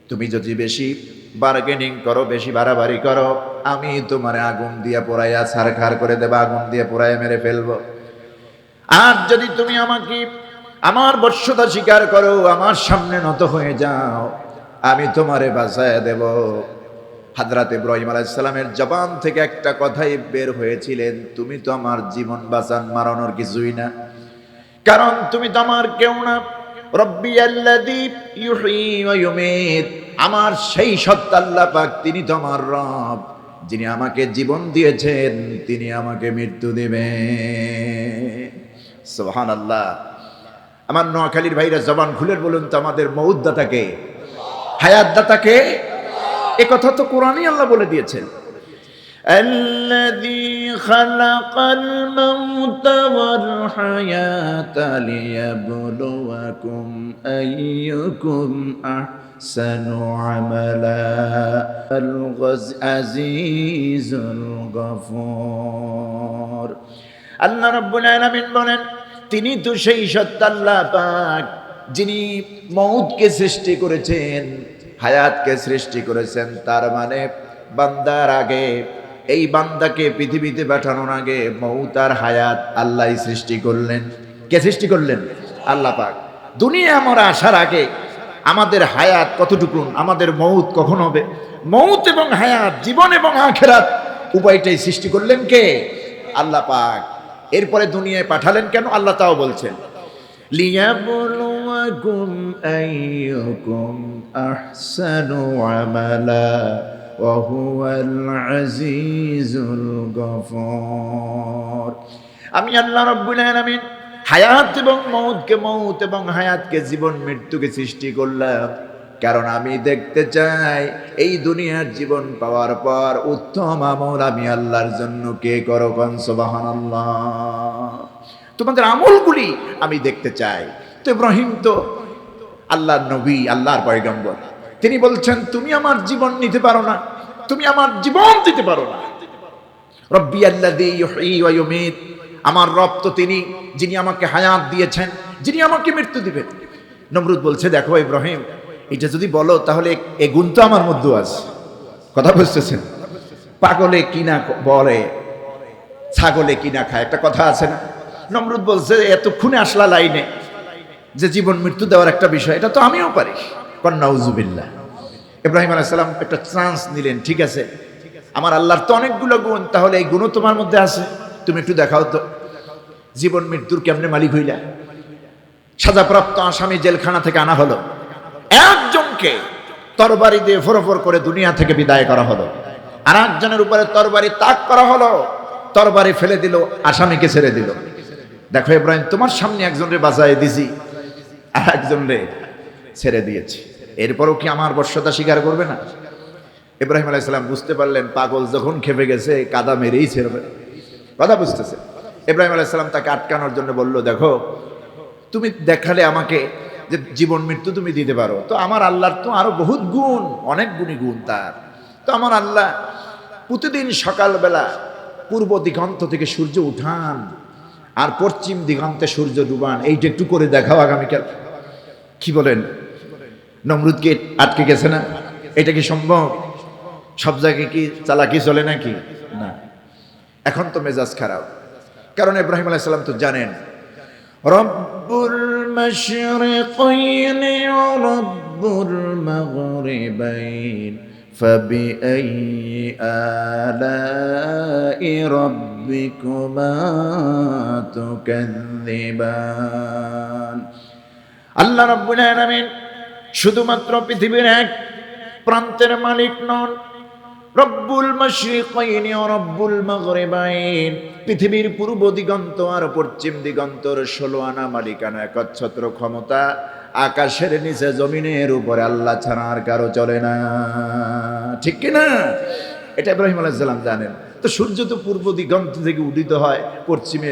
তুমি যদি বেশি বার্গেনিং করো, বেশি বাড়াবাড়ি করো, আমি তোমার আগুন দিয়ে পোড়াইয়া ছারখার করে দেব, আগুন দিয়ে পোড়াইয়া মেরে ফেলবো। আর যদি তুমি আমাকে, আমার বশ্যতা স্বীকার করো, আমার সামনে নত হয়ে যাও, আমি তোমারে বাঁচায় দেব। হযরত ইব্রাহিম আলাইহিস সালামের জবান থেকে একটা কথাই বের হয়েছিলেন, তুমি তো আমার জীবন বাঁচান, মারানোর কিছুই না, কারণ তুমি তো আমার কেউ না। রব্বি আল্লাযী ইউহয়ী ওয়া ইউমীত, আমার সেই সত্তা আল্লাহ পাক, তিনি তো আমার রব, যিনি আমাকে জীবন দিয়েছেন, তিনি আমাকে মৃত্যু দিবেন। সুবহানাল্লাহ। আমার নোয়াখালীর ভাইরা জবান খুলে বলুন তো, আমাদের মউদ্দাতাকে, হায়াতদাতাকে? এ কথা তো কোরআনই আল্লাহ বলে দিয়েছেন। الذي خلق الموت والحياة ليبلوكم أيكم أحسن عملا العزيز الغفور। আল্লাহ রাব্বুল আলামিন বলেন, তিনি তো সেই সত্তা আল্লাহ পাক, যিনি মউতকে সৃষ্টি করেছেন, হায়াতকে সৃষ্টি করেছেন। তার মানে বান্দার আগে, এই বান্দাকে পৃথিবীতে পাঠানোর আগে মউত আর হায়াত আল্লাহই সৃষ্টি করলেন। কে সৃষ্টি করলেন? আল্লাহ পাক। দুনিয়া আমরা আসার আগে আমাদের হায়াত কতটুকু, আমাদের মউত কখন হবে, মউত এবং হায়াত, জীবন এবং আখিরাত উভয়টাই সৃষ্টি করলেন কে? আল্লাহ পাক। এরপরে দুনিয়ায় পাঠালেন কেন? আল্লাহ তাও বলছেন, লিয়াবলুয়াকুম আইয়ুকুম আহসানু আমালা ওয়া হুয়াল আজিজুল গফুর। আমি আল্লাহ রাব্বুল আলামিন হায়াত এবং মউতকে, মউত এবং হায়াতকে, জীবন মৃত্যুকে সৃষ্টি করলাম, কারণ আমি দেখতে চাই এই দুনিয়ার জীবন পাওয়ার পর উত্তম আমল আমি আল্লাহর জন্য কে করো। কোন সুবহানাল্লাহ। তোমাদের আমলগুলি আমি দেখতে চাই। তো ইব্রাহিম তো আল্লাহর নবী, আল্লাহর পয়গম্বর, তিনি বলছেন, তুমি আমার জীবন নিতে পারো না, তুমি আমার জীবন দিতে পারো না। রব্বি আল্লাযী ইউহয়ী ওয়া ইউমীত, আমার রব তো তিনি, যিনি আমাকে হায়াত দিয়েছেন, যিনি আমাকে মৃত্যু দিবেন। নমরুদ বলছে, দেখো ইব্রাহিম, এটা যদি বলো তাহলে এ গুণ তো আমার মধ্যে আছে। কথা বুঝতেছেন? পাগলে কিনা বলে, ছাগলে কিনা খায়, একটা কথা আছে না? নমরুদ বলছে, এতক্ষণে আসলা লাইনে যে জীবন মৃত্যু দেওয়ার একটা বিষয়, এটা তো আমিও পারি। নাউজুবিল্লাহ। ইব্রাহিম আলাইহিস সালাম একটা চান্স নিলেন, ঠিক আছে, আমার আল্লাহর তো অনেকগুলো গুণ, তাহলে এই গুণও তোমার মধ্যে আছে, তুমি একটু দেখাও তো, জীবন মৃত্যুর কেমনে মালিক হইলা। সাজাপ্রাপ্ত আসামি জেলখানা থেকে আনা হলো, একজনকে তরবারি দিয়ে ফোরফোর করে দুনিয়া থেকে বিদায় করা হলো, আর একজনের উপরে তরবারি তাক করা হলো। তরবারি ফেলে দিল, আসামিকে ছেড়ে দিল। দেখো ইব্রাহিম, তোমার সামনে একজনরে বাঁচায় দিছি, আর একজনরে ছেড়ে দিয়েছি, এরপরও কি আমার বর্ষতা স্বীকার করবে না? ইব্রাহিম আলাইহিস সালাম বুঝতে পারলেন পাগল যখন খেপে গেছে কাদা মেরেই ছেড়বে, কথা বুঝতেছে। ইব্রাহিম আলাইহিস সালাম তাকে আটকানোর জন্য বলল, দেখো তুমি দেখালে আমাকে যে জীবন মৃত্যু তুমি দিতে পারো, তো আমার আল্লাহর তো আরো বহুত গুণ, অনেক গুণী গুণ তার। তো আমার আল্লাহ প্রতিদিন সকালবেলা পূর্ব দিগন্ত থেকে সূর্য উঠান আর পশ্চিম দিগন্তে সূর্য ডুবান, এইটা একটু করে দেখাও আগামীকাল। কি বলেন? নমরুদকে আটকে গেছে না? এটা কি সম্ভব? সব জায়গায় কি চালাকি চলে নাকি? না। এখন তো মেজাজ খারাপ, কারণ ইব্রাহিম আলাইহিস সালাম তো জানেন রব্বুল মাশরিকাইনি ওয়া রব্বুল মাগরিবাইন ফাবিআইয়ি আলাই রাব্বিকুমা তুকাযযিবান। আল্লাহ রাব্বুল আলামিন শুধুমাত্র পৃথিবীর এক প্রান্তের মালিক নন, রব্বুল মাশরিকাইনি ওয়া রব্বুল মাগরিবাইন, পৃথিবীর পূর্ব দিগন্ত আর পশ্চিম দিগন্তর 16 আনা মালিকানা, একচ্ছত্র ক্ষমতা, আকাশের নিচে জমিনের উপরে আল্লাহ ছাড়া আর কারো চলে না, ঠিক কি না? এটা ইব্রাহিম আলাইহিস সালাম জানেন। তো সূর্য তো পূর্ব দিগন্ত থেকে উদিত হয়, পশ্চিমে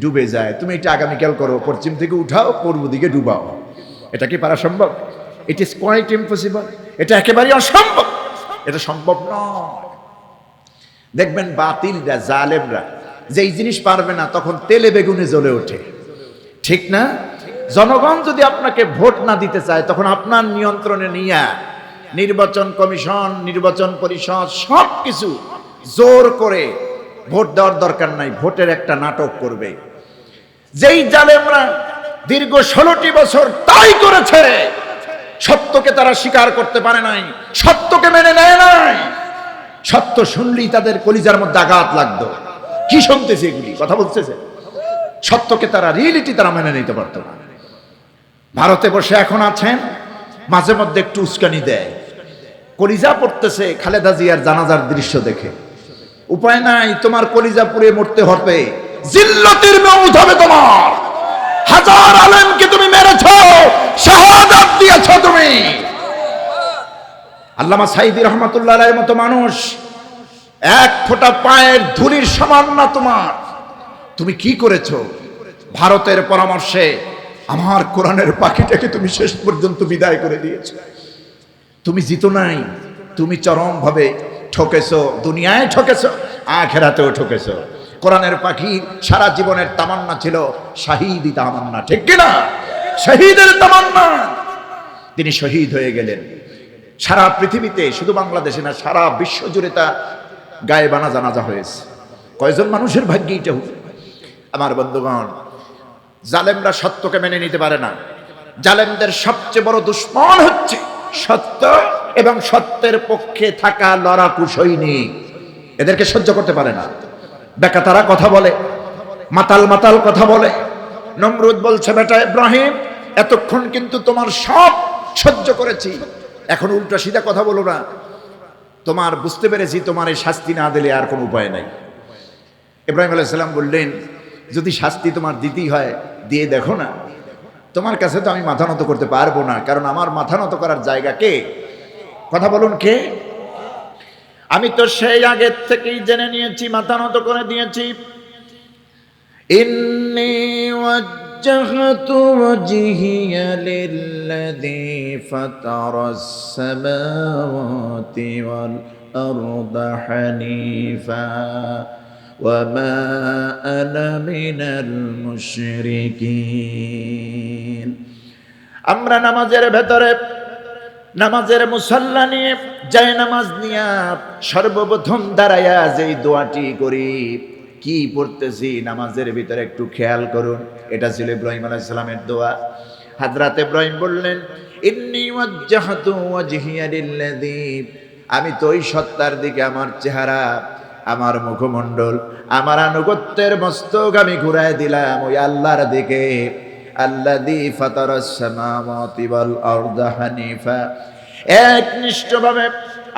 ডুবে যায়। তুমি এটা আগামীকাল করো, পশ্চিম থেকে উঠাও, পূর্ব দিকে ডুবাও। এটা কি পারা সম্ভব? It is quite impossible. এটা একেবারেই অসম্ভব, এটা সম্ভব নয়। দেখবেন বাতিলরা, জালেমরা যেই জিনিস পারবে না তখন তেলে বেগুনে জ্বলে ওঠে, ঠিক না? জনগণ যদি আপনাকে ভোট না দিতে চায় তখন আপনার নিয়ন্ত্রণে নিয়ে নির্বাচন কমিশন, নির্বাচন পরিষদ সবকিছু জোর করে ভোট দেওয়ার দরকার নাই, ভোটের একটা নাটক করবে। যেই জালেমরা দীর্ঘ 16টি বছর তাই করেছে, সত্যকে তারা স্বীকার করতে পারে নাই, সত্যকে মেনে নেয় নাই। সত্য শুনলেই তাদের কলিজার মধ্যে আঘাত লাগতো। কি শুনতেছে এগুলি, কথা বলতেছে? সত্যকে তারা, রিয়েলিটি তারা মেনে নিতে পারতো না। ভারতে বসে এখন আছেন, মাঝে মধ্যে একটু উস্কানি দেয়, কলিজা পড়তেছে খালেদা জিয়ার জানাজার দৃশ্য দেখে। উপায় নাই, তোমার কলিজা পুড়ে মরতে হবে, জিল্লতির মউত হবে তোমার। হাজার আলেমকে তুমি মেরেছো, শাহাদাত দিয়েছো তুমি। আল্লামা সাঈদী রহমাতুল্লাহ আলাইহির মতো মানুষ, এক ফোঁটা পায়ের ধুলির সমান না তোমার। তুমি কি করেছো? ভারতের পরামর্শে আমার কোরআনের পাখিটাকে তুমি শেষ পর্যন্ত বিদায় করে দিয়েছো। তুমি জিতো নাই, তুমি চরম ভাবে ঠকেছো, দুনিয়ায় ঠকেছো, আখিরাতেও ঠকেছো। কোরআনের পাখি সারা জীবনের তামান্না ছিল শাহীদি তামান্না, ঠিক কিনা? শহীদের তামান্না। তিনি শহীদ হয়ে গেলেন। সারা পৃথিবীতে, শুধু বাংলাদেশে না, সারা বিশ্ব জুড়ে তা গায়েবানা জানাজা হয়েছে। কয়জন মানুষের ভাগ্যে এটা হলো? আমার বন্ধুগণ, জালেমরা সত্যকে মেনে নিতে পারে না। জালেমদের সবচেয়ে বড় দুশ্মন হচ্ছে সত্য এবং সত্যের পক্ষে থাকা লড়াকু সৈনিক। এদেরকে সহ্য করতে পারে না। বেকাতারা কথা বলে, মাতাল মাতাল কথা বলে। নমরুদ বলছে, বেটা ইব্রাহিম, এতক্ষণ কিন্তু তোমার সব সহ্য করেছি, এখন উল্টা সিধা কথা বলো না। তোমার বুঝতে পেরেছি তোমার এই শাস্তি না দিলে আর কোনো উপায় নাই। ইব্রাহিম আলাইহিস সালাম বললেন, যদি শাস্তি তোমার দিতেই হয় দিয়ে দেখো না, তোমার কাছে তো আমি মাথা নত করতে পারবো না, কারণ আমার মাথা নত করার জায়গা কে? কথা বলুন, কে? আমি তো সেই আগের থেকেই জেনে নিয়েছি, মাথা নত করে দিয়েছি। ইন্নী ওয়াজ্জাহতু ওয়াজহিয়া লিল্লাযী ফাতারাস সামাওয়াতি ওয়াল আরদা হানিফা ওয়ামা আনা মিনাল মুশরিকিন। আমরা নামাজের ভেতরে, নামাজের মুসাল্লা নিয়ে, যায় নামাজ নিয়ে সর্বপ্রথম দাঁড়াইয়া যেই দোয়াটি করি, কি পড়তেছি নামাজের ভিতরে একটু খেয়াল করুন। এটা ছিল ইব্রাহিম আলাইহিস সালামের দোয়া। হযরত ইব্রাহিম বললেন, ইন্নী ওয়াজ্জাহতু ওয়াজহিয়া লিল্লাযী, আমি তো ওই সত্তার দিকে আমার চেহারা, আমার মুখমণ্ডল, আমার আনুগত্যের মস্তক আমি ঘুরায় দিলাম ওই আল্লাহর দিকে। আল্লাযী ফাতারাস সামাওয়াতি ওয়াল আরদা হানিফা, একনিষ্ঠভাবে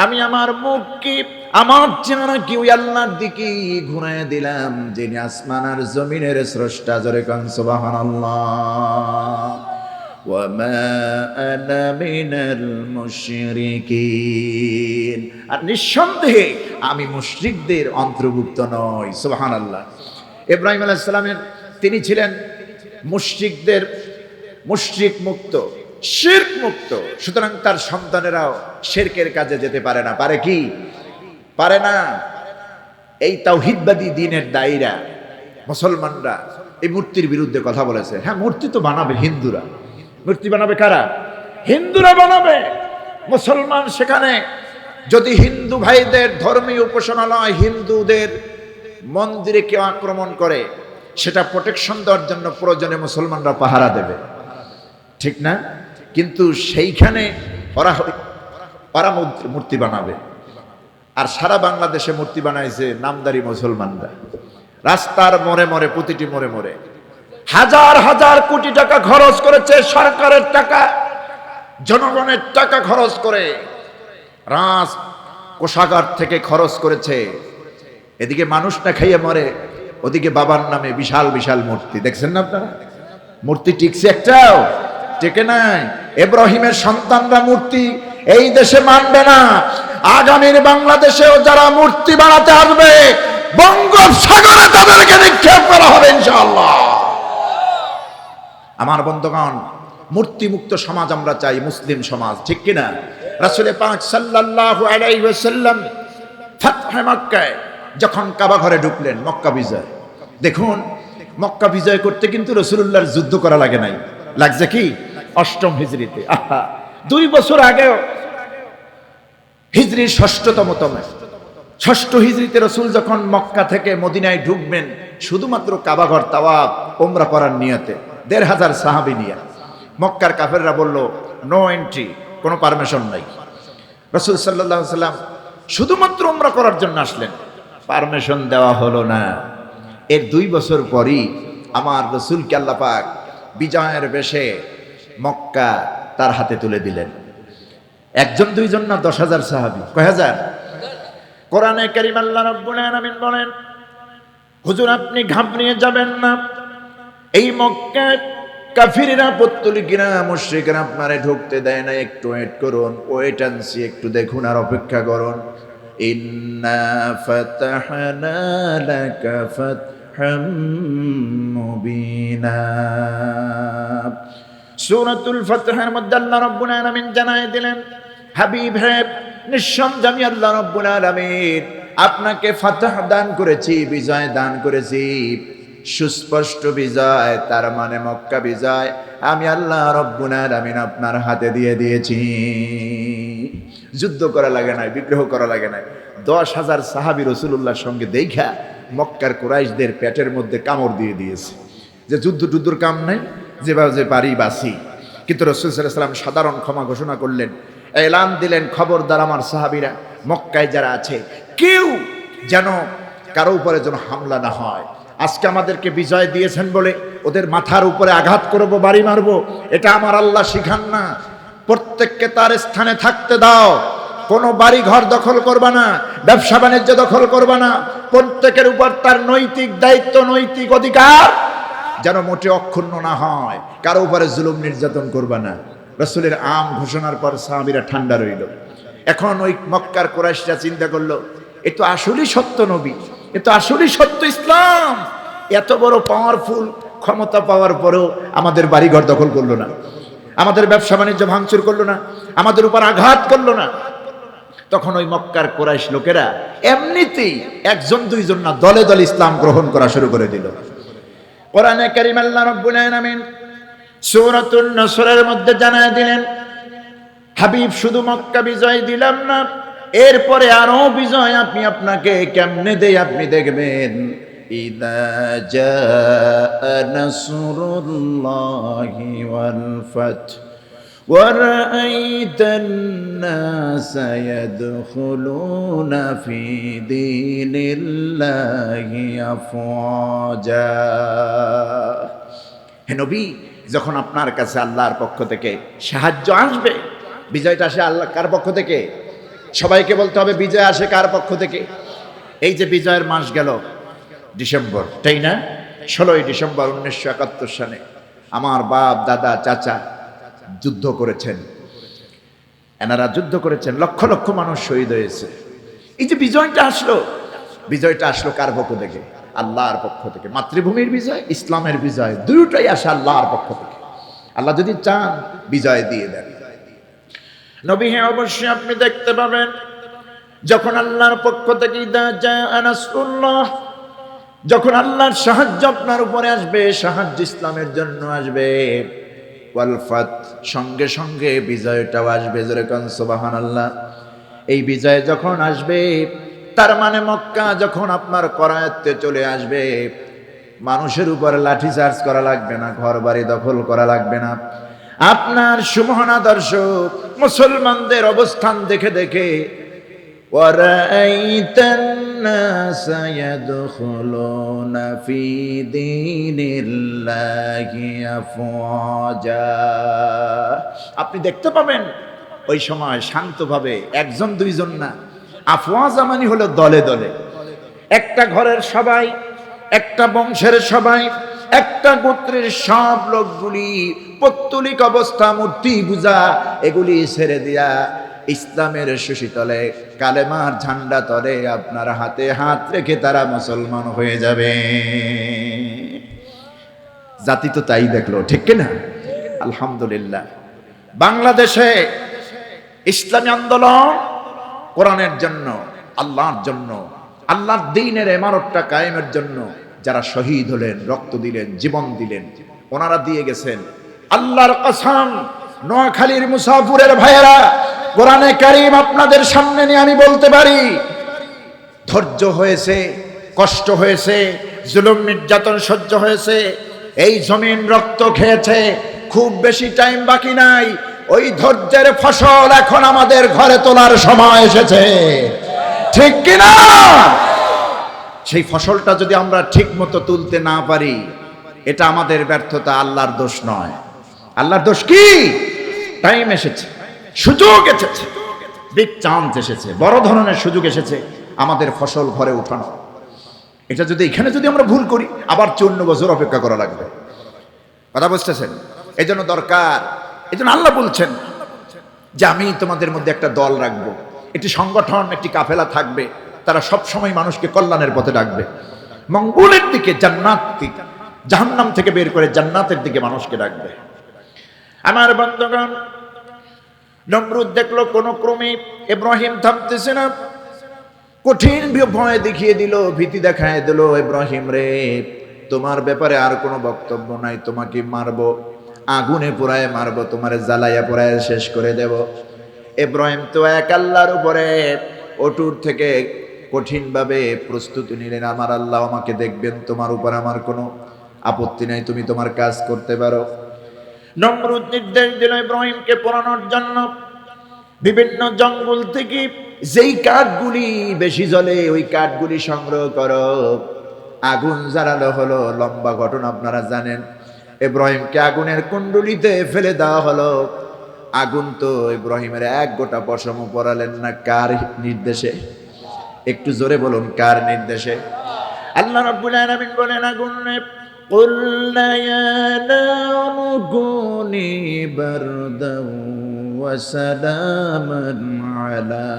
আমি আমার মুখকে আমার চেহারা কি ওই আল্লাহর দিকে ঘুরায় দিলাম যিনি আসমান আর জমিনের স্রষ্টা। জোরে কোন সুবহানাল্লাহ। ওয়া মা আনা মিনাল মুশরিকিন, আর নিঃসন্দেহে আমি মুশরিকদের অন্তর্ভুক্ত নই। সুবহানাল্লাহ। ইব্রাহিম আলাইহিস সালামের তিনি ছিলেন মুশরিকদের মুশরিক মুক্ত, শিরক মুক্ত। সুতরাং তার সন্তানেরাও শিরকের কাজে যেতে পারে না। পারে কি? পারে না। এই তাওহীদবাদী দ্বীনের দায়ীরা মুসলমানরা এই মূর্তির বিরুদ্ধে কথা বলেছে। হ্যাঁ, মূর্তি তো বানাবে হিন্দুরা। মূর্তি বানাবে কারা? হিন্দুরা বানাবে। মুসলমান সেখানে যদি হিন্দু ভাইদের ধর্মীয় উপাসনালয়, হিন্দুদের মন্দিরে কেউ আক্রমণ করে, সেটা প্রোটেকশন দেওয়ার জন্য প্রয়োজনে মুসলমানরা পাহারা দেবে, ঠিক না? কিন্তু সেইখানে ওরা মূর্তি বানাবে। আর সারা বাংলাদেশে মূর্তি বানাইছে নামদারি মুসলমানরা। রাস্তার মোড়ে মোড়ে, প্রতিটি মোড়ে মোড়ে হাজার হাজার কোটি টাকা খরচ করেছে, সরকারের টাকা, জনগণের টাকা খরচ করে, রাজ কোষাগার থেকে খরচ করেছে। এদিকে মানুষ না খাইয়ে মরে, ওদিকে বাবার নামে বিশাল বিশাল মূর্তি। দেখছেন না আপনারা? মূর্তি টিকছে? একটাও টেকে নাই। ইব্রাহিমের সন্তানরা মূর্তি এই দেশে মানবে না। আগামীর বাংলাদেশেও যারা মূর্তি বানাতে আসবে, বঙ্গোপসাগরে তাদেরকে নিক্ষেপ করা হবে ইনশাআল্লাহ। আমার বন্ধুগণ, মূর্তি মুক্ত সমাজ আমরা চাই, মুসলিম সমাজ, ঠিক কিনা? রাসূল পাক সাল্লাল্লাহু আলাইহি ওয়াসাল্লাম ফাতহে মক্কায় যখন কাবা ঘরে ঢুকলেন, মক্কা বিজয়, দেখুন মক্কা বিজয় করতে কিন্তু রাসূলুল্লাহর যুদ্ধ করা লাগে নাই। লাগছে কি? অষ্টম হিজরিতে। আহা, 2 বছর আগে হিজরির ষষ্ঠ হিজরিতে রাসূল যখন মক্কা থেকে মদিনায় ঢুকবেন, শুধুমাত্র কাবাঘর তাওয়াফ ওমরা করার নিয়তে 1500 সাহাবী নিয়ে, মক্কার কাফেররা বলল নো এন্ট্রি, কোনো পারমিশন নাই। রাসূল সাল্লাল্লাহু আলাইহি ওয়াসাল্লাম শুধুমাত্র ওমরা করার জন্য আসলেন, পারমিশন দেওয়া হলো না। এর 2 বছর পরই আমার রাসূলকে আল্লাহ পাক বিজয়ের বেশে মক্কা তার হাতে তুলে দিলেন। একজন দুইজন না, 10,000 সাহাবী। কয় হাজার? কোরআনে কারীম আল্লাহ রাব্বুল আলামিন বলেন, হুজুর আপনি ঘাবড়িয়ে যাবেন না, এই মক্কায় কাফিররা, পত্তলিকিরা, মুশরিকরা আপনারে ঢুকতে দেয় না। একটু ওয়েট করুন, ওয়েট অ্যান্ড সি, একটু দেখুন আর অপেক্ষা করুন। ইন্না ফাতাহনা লাকা ফাতহাম মুবিনা। সূরাতুল ফাতহের মধ্যে আল্লাহ রাব্বুল আলামিন জানায় দিলেন, হাবিব হে, নিঃসন্দেহে আমি আল্লাহ রাব্বুল আলামিন আপনাকে ফাতহ দান করেছি, বিজয় দান করেছি, সুস্পষ্ট বিজয়। তার মানে মক্কা বিজয় আমি আল্লাহ রাব্বুল আলামিন আপনার হাতে দিয়ে দিয়েছি। যুদ্ধ করা লাগে নাই, বিগ্রহ করা লাগে নাই। 10,000 সাহাবী রাসূলুল্লাহর সঙ্গে দেখা মক্কার কুরাইশদের পেটের মধ্যে কামড় দিয়ে দিয়েছে যে যুদ্ধর কাম নাই, যেভাবে যে পারি বাসি। কিন্তু রাসূল সাল্লাল্লাহু আলাইহি ওয়াসাল্লাম সাধারণ ক্ষমা ঘোষণা করলেন, এলান দিলেন, খবরদার আমার সাহাবীরা, মক্কায় যারা আছে কেউ যেন কারো উপরে যেন হামলা না হয়। আজকে আমাদেরকে বিজয় দিয়েছেন বলে ওদের মাথার উপরে আঘাত করব, বাড়ি মারব, এটা আমার আল্লাহ শিখান না। প্রত্যেককে তার স্থানে থাকতে দাও, কোনো বাড়ি ঘর দখল করবা না, ব্যবসা বাণিজ্য দখল করবা না। প্রত্যেকের উপর তার নৈতিক দায়িত্ব, নৈতিক অধিকার যেন মোটে অক্ষুণ্ণ না হয়। কারো উপরে জুলুম নির্যাতন করবা না। রাসূলের আম ঘোষণার পর সাহাবীরা ঠান্ডা রইল। এখন ওই মক্কার কুরাইশরা চিন্তা করলো, এ তো আসলেই সত্য নবী, এ তো আসলেই সত্য ইসলাম। এত বড় পাওয়ারফুল ক্ষমতা পাওয়ার পরেও আমাদের বাড়িঘর দখল করলো না, আমাদের ব্যবসা বাণিজ্য ভাঙচুর করলো না, আমাদের উপর আঘাত করলো না। তখন ওই মক্কার কুরাইশ লোকেরা এমনিতেই একজন দুইজন না, দলে দলে ইসলাম গ্রহণ করা শুরু করে দিল। কোরআনে কারীম আল্লাহ রাব্বুল আলামিন সূরাতুন নসরের মধ্যে জানায় দিলেন, হাবিব শুধু মক্কা বিজয় দিলাম না, এরপরে আরো বিজয় আমি আপনাকে কেমনে দেই আপনি দেখবেন। ইযা জাআ নাসরুল্লাহি ওয়াল ফাত ওয়ারাআইতান নাসা ইয়াদখুলুনা ফি দীনিল্লাহি আফওয়াজা। হে নবী, যখন আপনার কাছে আল্লাহর পক্ষ থেকে সাহায্য আসবে, বিজয়টা আসে আল্লাহ কার পক্ষ থেকে? সবাইকে বলতে হবে বিজয় আসে কার পক্ষ থেকে। এই যে বিজয়ের মাস গেল ডিসেম্বর, তাই না? 16ই ডিসেম্বর 1971 সালে আমার বাপ দাদা চাচা যুদ্ধ করেছেন, এনারা যুদ্ধ করেছেন, লক্ষ লক্ষ মানুষ শহীদ হয়েছে। এই যে বিজয়টা আসলো, বিজয়টা আসলো কার পক্ষ থেকে? আল্লাহর পক্ষ থেকে। মাতৃভূমির বিজয়, ইসলামের বিজয়, দুটোই আসে আল্লাহর পক্ষ থেকে। আল্লাহ যদি চান বিজয় দিয়ে দেন। নবী হ্যাঁ অবশ্যই আপনি দেখতে পাবেন যখন আল্লাহর পক্ষ থেকে নাসরুল্লাহ, যখন আল্লাহর সাহায্য আপনার উপরে আসবে, সাহায্য ইসলামের জন্য আসবে, ওয়াল ফাত, সঙ্গে সঙ্গে বিজয়টাও আসবে। জোরে কোন সুবহানাল্লাহ। এই বিজয় যখন আসবে তার মানে মক্কা যখন আপনার করায়ত্তে চলে আসবে, মানুষের উপরে লাঠি চার্জ করা লাগবে না, ঘর বাড়ি দখল করা লাগবে না। আপনার সুমহান আদর্শ মুসলমানদের অবস্থান দেখে দেখে ওয়ারাইতান নাস ইয়াদখুলুনা ফি দীনিল্লাহি আফওয়াজা, আপনি দেখতে পাবেন ওই সময় শান্তভাবে, একজন দুইজন না, আফওয়াজা মানে হলো দলে দলে, একটা ঘরের সবাই, একটা বংশের সবাই, একটা গোত্রের সব লোকগুলি পৌত্তলিক অবস্থা, মূর্তি পূজা এগুলি ছেড়ে দিয়া ইসলামের সুশীতলে কালেমার ঝান্ডা তলে আপনার হাতে হাত রেখে তারা মুসলমান হয়ে যাবে। জাতি তো তাই দেখলো, ঠিক কিনা? আলহামদুলিল্লাহ। বাংলাদেশে ইসলামী আন্দোলন কোরআনের জন্য, আল্লাহর জন্য, আল্লাহর দ্বীনের ইমারতটা কায়েমের জন্য যারা শহীদ হলেন, রক্ত দিলেন, জীবন দিলেন, ওনারা দিয়ে গেছেন। আল্লাহর কসম, নোয়াখালীর মুসাফিরের ভাইয়েরা, কোরআনে কারীম আপনাদের সামনে নিয়ে আমি বলতে পারি, ধৈর্য হয়েছে, কষ্ট হয়েছে, জুলুম নির্যাতন সহ্য হয়েছে, এই জমিন রক্ত খেয়েছে, খুব বেশি টাইম বাকি নাই। ওই ধৈর্যের ফসল এখন আমাদের ঘরে তোলার সময় এসেছে, ঠিক কিনা? সেই ফসলটা যদি আমরা ঠিক মতো তুলতে না পারি, এটা আমাদের ব্যর্থতা, আল্লাহর দোষ নয়। আল্লাহর দোষ কি? টাইম এসেছে, সুযোগ এসেছে, বিগ চান্স এসেছে, বড় ধরনের সুযোগ এসেছে আমাদের ফসল ঘরে উঠানো। এটা যদি এখানে যদি আমরা ভুল করি, আবার 54 বছর অপেক্ষা করা লাগবে। কথা বুঝতেছেন? এই জন্য দরকার, এই জন্য আল্লাহ বলছেন যে আমি তোমাদের মধ্যে একটা দল রাখবো, একটি সংগঠন, একটি কাফেলা থাকবে, তারা সব সময় মানুষকে কল্যাণের পথে ডাকবে, মঙ্গলের দিকে, জান্নাত দিকে, জাহান্নাম থেকে বের করে জান্নাতের দিকে মানুষকে ডাকবে। আমার বন্ধুগণ, নমরুদ দেখলো কোন ক্রমে ইব্রাহিম থামতেছে না, কঠিন ভয় দেখিয়ে দিল, ভীতি দেখায় দিল, ইব্রাহিম রে তোমার ব্যাপারে আর কোনো বক্তব্য নাই, তোমাকে মারবো, আগুনে পোড়ায় মারবো, তোমারে জ্বালাইয়া পোড়ায় শেষ করে দেব। ইব্রাহিম তো এক আল্লাহর উপরে অটুট থেকে কঠিনভাবে প্রস্তুতি নিলেন, আমার আল্লাহ আমাকে দেখবেন, তোমার উপর আমার কোনো আপত্তি নাই, তুমি তোমার কাজ করতে পারো। নমরুদ নির্দেশ দিল ইব্রাহিমকে পোড়ানোর জন্য, বিভিন্ন জঙ্গল থেকে যেই কাঠগুলি বেশি জ্বলে ওই কাঠগুলি সংগ্রহ করো, আগুন জ্বালানো হলো। লম্বা ঘটনা আপনারা জানেন, ইব্রাহিমকে আগুনের কুণ্ডুলিতে ফেলে দেওয়া হলো। আগুন তো ইব্রাহিমের এক গোটা পশম পরালেন না, কার নির্দেশে? একটু জোরে বলুন, কার নির্দেশে? আল্লাহ রাব্বুল আলামিন বলেন, আগুনে কুল্লা ইয়া নারু কুনি বারদাও ওয়া সালামান আলা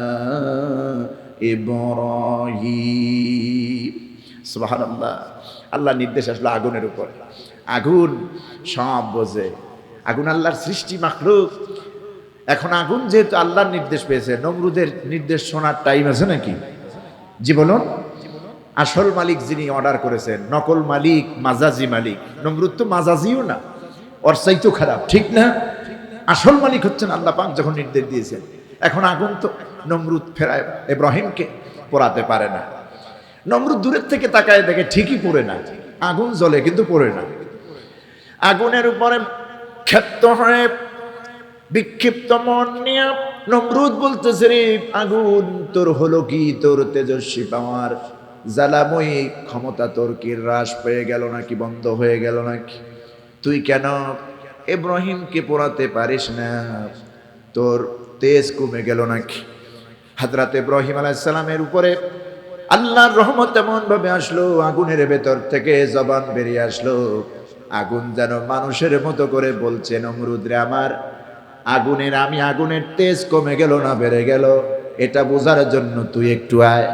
ইব্রাহিম। সুবহানাল্লাহ। আল্লাহ নির্দেশ আসলো আগুনের উপর। আগুন সব বোঝে, আগুন আল্লাহর সৃষ্টি মাখলুক। এখন আগুন যেহেতু আল্লাহর নির্দেশ পেয়েছে, নমরুদের নির্দেশ শোনার টাইম আছে নাকি? জি বলুন। আসল মালিক যিনি অর্ডার করেছেন, নকল মালিক, মাজাজি মালিক। নমরুদ তো মাজাজিও না, ওর চাইতেও খারাপ, ঠিক না? আসল মালিক হচ্ছেন আল্লাহ পাক, যখন নির্দেশ দিয়েছেন। এখন আগুন তো নমরুদ ফেরায় ইব্রাহিমকে পোড়াতে পারে না। নমরুদ দূরের থেকে তাকায় দেখে ঠিকই পড়ে না, আগুন জ্বলে কিন্তু পড়ে না। আগুনের উপরে ক্ষেপ্ত হয়ে বিক্ষিপ্ত মন নিয়ে নমরুদ বলতেছে, রে আগুন, তোর হলো কি? তোর তেজস্বী পাওয়ার, জ্বালাময়ী ক্ষমতা তোর কি হ্রাস পেয়ে গেল নাকি, বন্ধ হয়ে গেল নাকি? তুই কেন ইব্রাহিমকে পোড়াতে পারিস না? তোর তেজ কমে গেল নাকি? হযরত ইব্রাহিম আলাইহিস সালামের উপরে আল্লাহর রহমত এমন ভাবে আসলো, আগুনের ভেতর থেকে জবান বেরিয়ে আসলো, আগুন যেন মানুষের মতো করে বলছে, নমরুদ রে, আমার আগুনের তেজ কমে গেল না বেড়ে গেল, এটা বোঝার জন্য তুই একটু আয়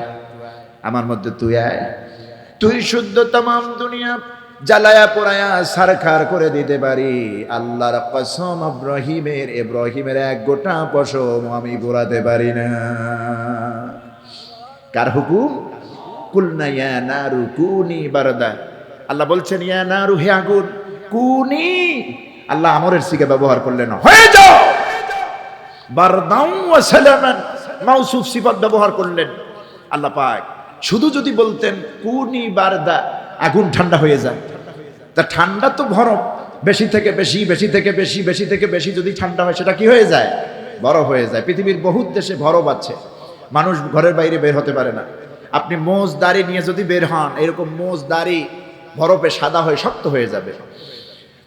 আমার মধ্যে, তুই আয়, তুই শুদ্ধ তামাম দুনিয়া জ্বালায়া পোড়ায়া সারখার করে দিতে পারি। আল্লাহর কসম, ইব্রাহিমের এক গোটা পশম আমি পোড়াতে পারি না। কার হুকুম? কুলনা ইয়া নারু কুনি বারদা। আল্লাহ বলছেন, ইয়া নারু, হে আগুন, কুনি, আল্লাহ আমরের সিগা ব্যবহার করলেন, হয়ে যাও, বারদাউ ওয়া সালামান, মাউসুফ সিফাত ব্যবহার করলেন। আল্লাহ পাক শুধু যদি বলতেন কুনি বারদা, আগুন ঠান্ডা হয়ে যায়, তা ঠান্ডা তো বরফ, বেশি থেকে বেশি, বেশি থেকে বেশি, বেশি থেকে বেশি যদি ঠান্ডা হয়, সেটা কি হয়ে যায়? বরফ হয়ে যায়। পৃথিবীর বহুত দেশে বরফ আছে, মানুষ ঘরের বাইরে বের হতে পারে না। আপনি মোজ দাড়ি নিয়ে যদি বের হন, এরকম মোজ দাড়ি বরফে সাদা হয়ে শক্ত হয়ে যাবে।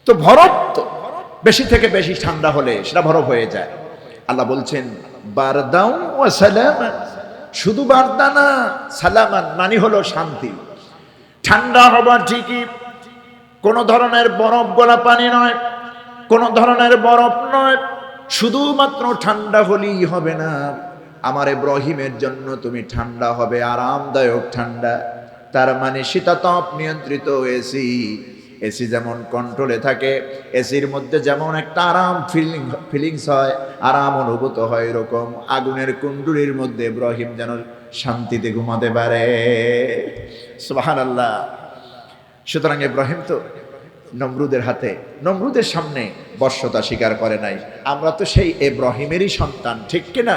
তো বরফ তো বেশি থেকে বেশি ঠান্ডা হলে সেটা বরফ হয়ে যায়। আল্লাহ বলছেন বারদাউ ওয়া সালামান, শুধু বারদা না, সালামান মানে হলো শান্তি। ঠান্ডা হবার ঠিকই, কোন ধরনের বরফ গলা পানি নয়, কোন ধরনের বরফ নয়, শুধুমাত্র ঠান্ডা হলেই হবে না। আমার ইব্রাহিমের জন্য তুমি ঠান্ডা হবে, আরামদায়ক ঠান্ডা। তার মানে শীতাতপ নিয়ন্ত্রিত এসি। এসি যেমন কন্ট্রোলে থাকে, এসির মধ্যে যেমন একটা আরাম ফিলিংস হয়, আরাম অনুভূত হয়, এরকম আগুনের কুণ্ডুলির মধ্যে ইব্রাহিম যেন শান্তিতে ঘুমাতে পারে। সুবহানাল্লাহ। সুতরাং ইব্রাহিম তো নমরুদের হাতে, নমরুদের সামনে বশ্যতা স্বীকার করে নাই। আমরা তো সেই ইব্রাহিমেরই সন্তান, ঠিক কিনা?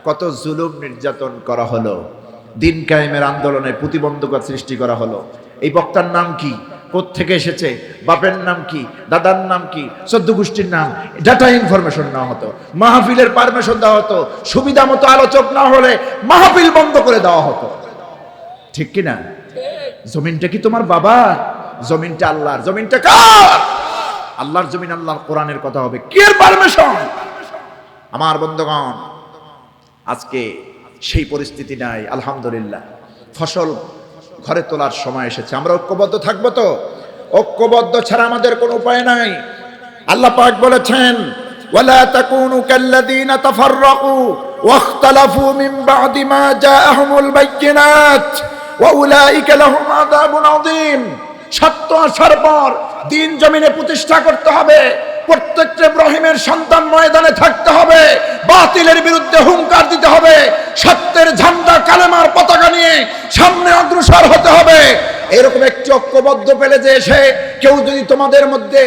কত জুলুম নির্যাতন করা হলো, দিন কায়েমের আন্দোলনে প্রতিবন্ধকতা সৃষ্টি করা হলো। এই বক্তার নাম কি, কোত্থেকে এসেছে, বাপের নাম কি, দাদার নাম কি, চোদ্দ গোষ্ঠীর নাম, ডাটা ইনফরমেশন না হতো, মাহফিলের পারমিশন দেওয়া হতো, সুবিধা মতো আলোচক না হলে মাহফিল বন্ধ করে দেওয়া হতো, ঠিক কিনা? জমিনটা কি তোমার বাবার? জমিনটা আল্লাহর। জমিনটা কার? আল্লাহর জমিন, আল্লাহর কোরআনের কথা হবে, কি এর পারমিশন? আমার বন্ধুগণ, আজকে সেই পরিস্থিতি নাই। আলহামদুলিল্লাহ, ফসল ঘরে তোলার সময় এসেছে। আমরা ঐক্যবদ্ধ থাকবো তো? ঐক্যবদ্ধ ছাড়া আমাদের কোনো উপায় নাই। আল্লাহ পাক বলেছেন, ওয়ালা তাকুনু কাল্লাযীনা তাফাররাকু ওয়াখতালাফু মিন বা'দি মা জাআহুমুল বায়্যিনাত ওয়া উলাইকা লাহুম আযাবুন আযীম। সত্য আসার পর দিন জমিনে প্রতিষ্ঠা করতে হবে। প্রত্যেকটা ইব্রাহিমের সন্তান ময়দানে থাকতে হবে, বাতিলের বিরুদ্ধে হুঙ্কার দিতে হবে, সত্যের ঝান্ডা কালেমার পতাকা নিয়ে সামনে অগ্রসর হতে হবে। এরকম একটি ঐক্যবদ্ধ পেলে যে এসে কেউ যদি তোমাদের মধ্যে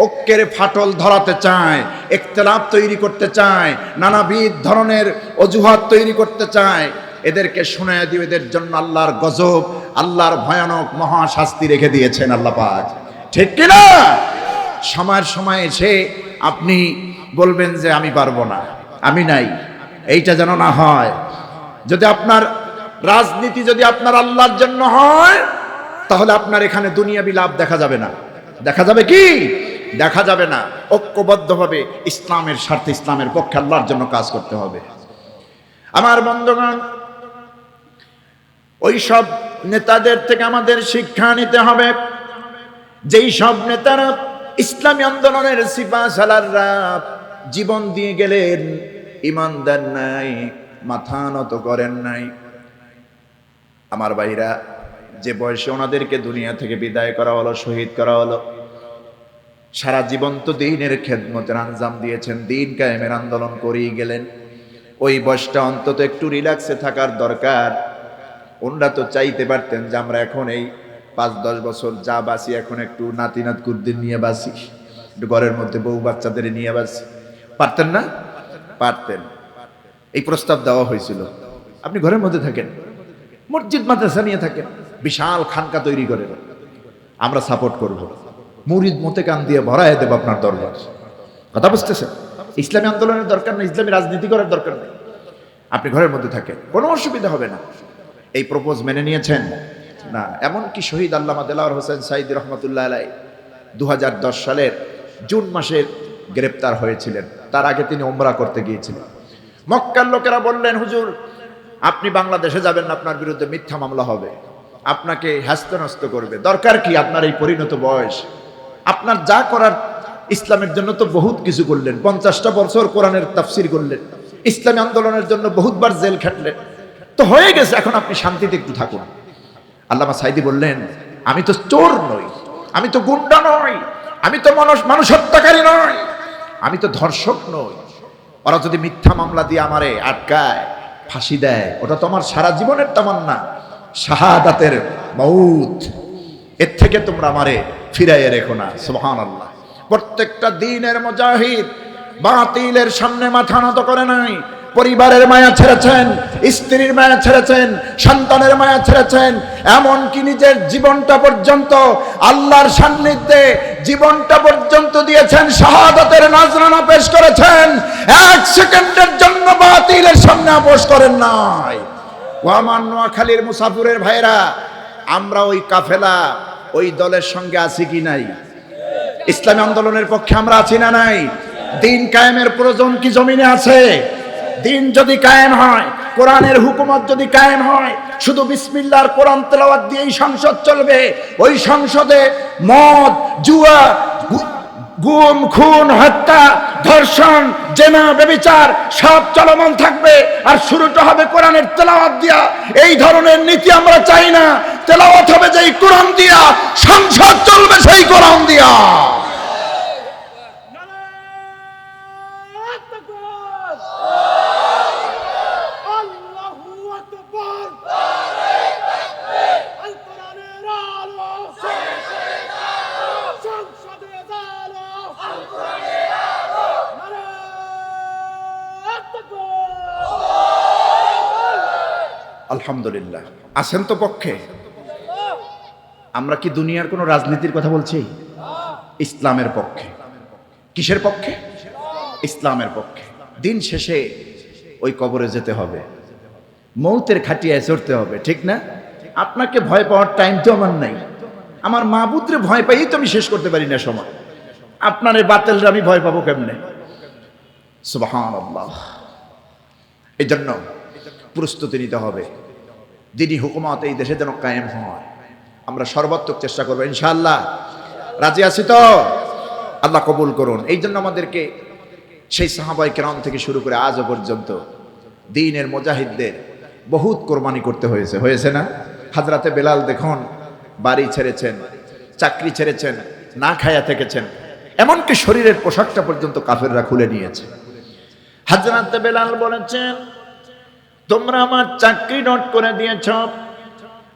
ঐক্যের ফাটল ধরাতে চায়, ইখতিলাফ তৈরি করতে চায়, নানাবিধ ধরনের অজুহাত তৈরি করতে চায়, এদেরকে শোনায় দিও, এদের জন্য আল্লাহর গজব, আল্লাহর ভয়ানক মহা শাস্তি রেখে দিয়েছেন আল্লাহ পাক, ঠিক কিনা? সময়ের সময় এসে আপনি বলবেন যে আমি পারবো না, আমি নাই, এইটা যেন না হয়। যদি আপনার রাজনীতি যদি আপনার আল্লাহর জন্য হয়, তাহলে আপনার এখানে দুনিয়াবি লাভ দেখা যাবে না। দেখা যাবে কি? দেখা যাবে না। ঐক্যবদ্ধভাবে ইসলামের স্বার্থে, ইসলামের পক্ষে, আল্লাহর জন্য কাজ করতে হবে। আমার বন্ধুগণ, ওই সব নেতাদের থেকে আমাদের শিক্ষা নিতে হবে, যেই সব নেতারা ইসলামী আন্দোলনের সিপাহসালাররা জীবন দিয়ে গেলেন, ইমানদার নাই, মাথা নত করেন নাই। আমার ভাইরা, যে বয়সে ওনাদেরকে দুনিয়া থেকে বিদায় করা হলো, শহীদ করা হলো, সারা জীবন তো দ্বীনের খেদমতের আঞ্জাম দিয়েছেন, দিন কায়েমের আন্দোলন করেই গেলেন। ওই বয়সটা অন্তত একটু রিল্যাক্সে থাকার দরকার। ওনারা তো চাইতে পারতেন যে আমরা এখন এই 5-10 বছর যা বাঁচি, এখন একটু নাতি নাত কুদ্দিন নিয়ে বাঁচি, একটু ঘরের মধ্যে বউ বাচ্চাদের নিয়ে বাঁচি। পারতেন না? পারতেন। এই প্রস্তাব দেওয়া হয়েছিল, আপনি ঘরের মধ্যে থাকেন, মসজিদ মাদ্রাসা নিয়ে থাকেন, বিশাল খানকা তৈরি করে, আমরা সাপোর্ট করব, মুরিদ মতে কান দিয়ে ভরায় দেব আপনার দরবার। কথা বুঝতেছেন? ইসলামী আন্দোলনের দরকার নেই, ইসলামী রাজনীতি করার দরকার নেই, আপনি ঘরের মধ্যে থাকেন, কোনো অসুবিধা হবে না। এই প্রপোজ মেনে নিয়েছেন না? এমনকি শহীদ আল্লামা দেলাওয়ার হোসেন সাঈদী রহমতুল্লাহ আলাইহি 2010 সালের জুন মাসে গ্রেপ্তার হয়েছিলেন। তার আগে তিনি উমরা করতে গিয়েছিলেন। মক্কার লোকেরা বললেন, হুজুর আপনি বাংলাদেশে যাবেন না, আপনার বিরুদ্ধে মিথ্যা মামলা হবে, আপনাকে হ্যাস্ত করবে, দরকার কি আপনার এই পরিণত বয়স, আপনার যা করার ইসলামের জন্য তো বহুত কিছু করলেন, 50টা বছর কোরআনের তাফসির করলেন, ইসলামী আন্দোলনের জন্য বহুতবার জেল খাটলেন, তো হয়ে গেছে, এখন আপনি শান্তিতে একটু থাকুন। আল্লামা সাইদি বললেন, আমি তো চোর নই, আমি তো গুন্ডা নই, আমি তো মানুষ হত্যাকারী নই, আমি তো ধর্ষক নই। ওরা যদি মিথ্যা মামলা দিয়ে আমারে আটকায়, ফাঁসি দেয়, ওটা তো আমার সারা জীবনের তামান্না, শাহাদাতের মউত, এর থেকে তোমরা আমারে ফিরাইয়ে রেখো না। সুবহানাল্লাহ। প্রত্যেকটা দিনের মুজাহিদ বাতিলের সামনে মাথা নত করে নাই, পরিবারের মায়া ছেড়েছেন, স্ত্রীর মায়া ছেড়েছেন, সন্তানের মায়া ছেড়েছেন, এমনকি নিজের জীবনটা পর্যন্ত আল্লাহর সান্নিধ্যে জীবনটা পর্যন্ত দিয়েছেন, শাহাদাতের নাজরানা পেশ করেছেন, এক সেকেন্ডের জন্য বাতিলের সামনে আপোষ করেন নাই। ও আমার নোয়াখালীর মুসাফিরের ভাইরা, আমরা ওই কাফেলা, ওই দলের সঙ্গে আছি কি নাই? ইসলামী আন্দোলনের পক্ষে আমরা আছি না নাই? দিন কায়েমের প্রয়োজন কি জমিনে আছে? দিন যদি কায়েম হয়, কোরআনের হুকুমত যদি কায়েম হয়, শুধু বিসমিল্লাহর কোরআন তেলাওয়াত দিয়েই সংসদ চলবে। ওই সংসদে মদ, জুয়া, গুম, খুন, হত্যা, ধর্ষণ, জেনা, ব্যভিচার সব চলমান থাকবে, আর শুরুটা হবে কোরআনের তেলাওয়াত দিয়া। এই ধরনের নীতি আমরা চাই না। তেলাওয়াত হবে যেই কোরআন দিয়া, সংসদ চলবে সেই কোরআন দিয়া। আলহামদুলিল্লাহ, আছেন তো পক্ষে? আমরা কি দুনিয়ার কোনো রাজনীতির কথা বলছি? ইসলামের পক্ষে। কিসের পক্ষে? ইসলামের পক্ষে। দিন শেষে ওই কবরে যেতে হবে, মৌতের খাটিয়ায় চড়তে হবে, ঠিক না? আপনাকে ভয় পাওয়ার টাইম তো আমার নাই। আমার মাবুদরে ভয় পাই তো আমি শেষ করতে পারি না সময়, আপনার এই বাতিলরা আমি ভয় পাবো কেমনে? সুবহানাল্লাহ। এই জন্য প্রস্তুতি নিতে হবে, দিনী হুকুমত এই দেশে যেন কায়েম হয়। আমরা সর্বাত্মক চেষ্টা করবো ইনশাআল্লাহ। রাজি আছি তো? আল্লাহ কবুল করুন। এই জন্য আমাদেরকে সেই সাহাবায়ে কেরাম থেকে শুরু করে আজও পর্যন্ত দ্বীনের মুজাহিদদের বহুত কোরবানি করতে হয়েছে, হয়েছে না? হযরতে বেলাল দেখুন, বাড়ি ছেড়েছেন, চাকরি ছেড়েছেন, না খায়া থেকেছেন, এমনকি শরীরের পোশাকটা পর্যন্ত কাফেররা খুলে নিয়েছে। হযরতে বেলাল বলেছেন, তোমরা আমার চাকরি নোট করে দিয়েছ,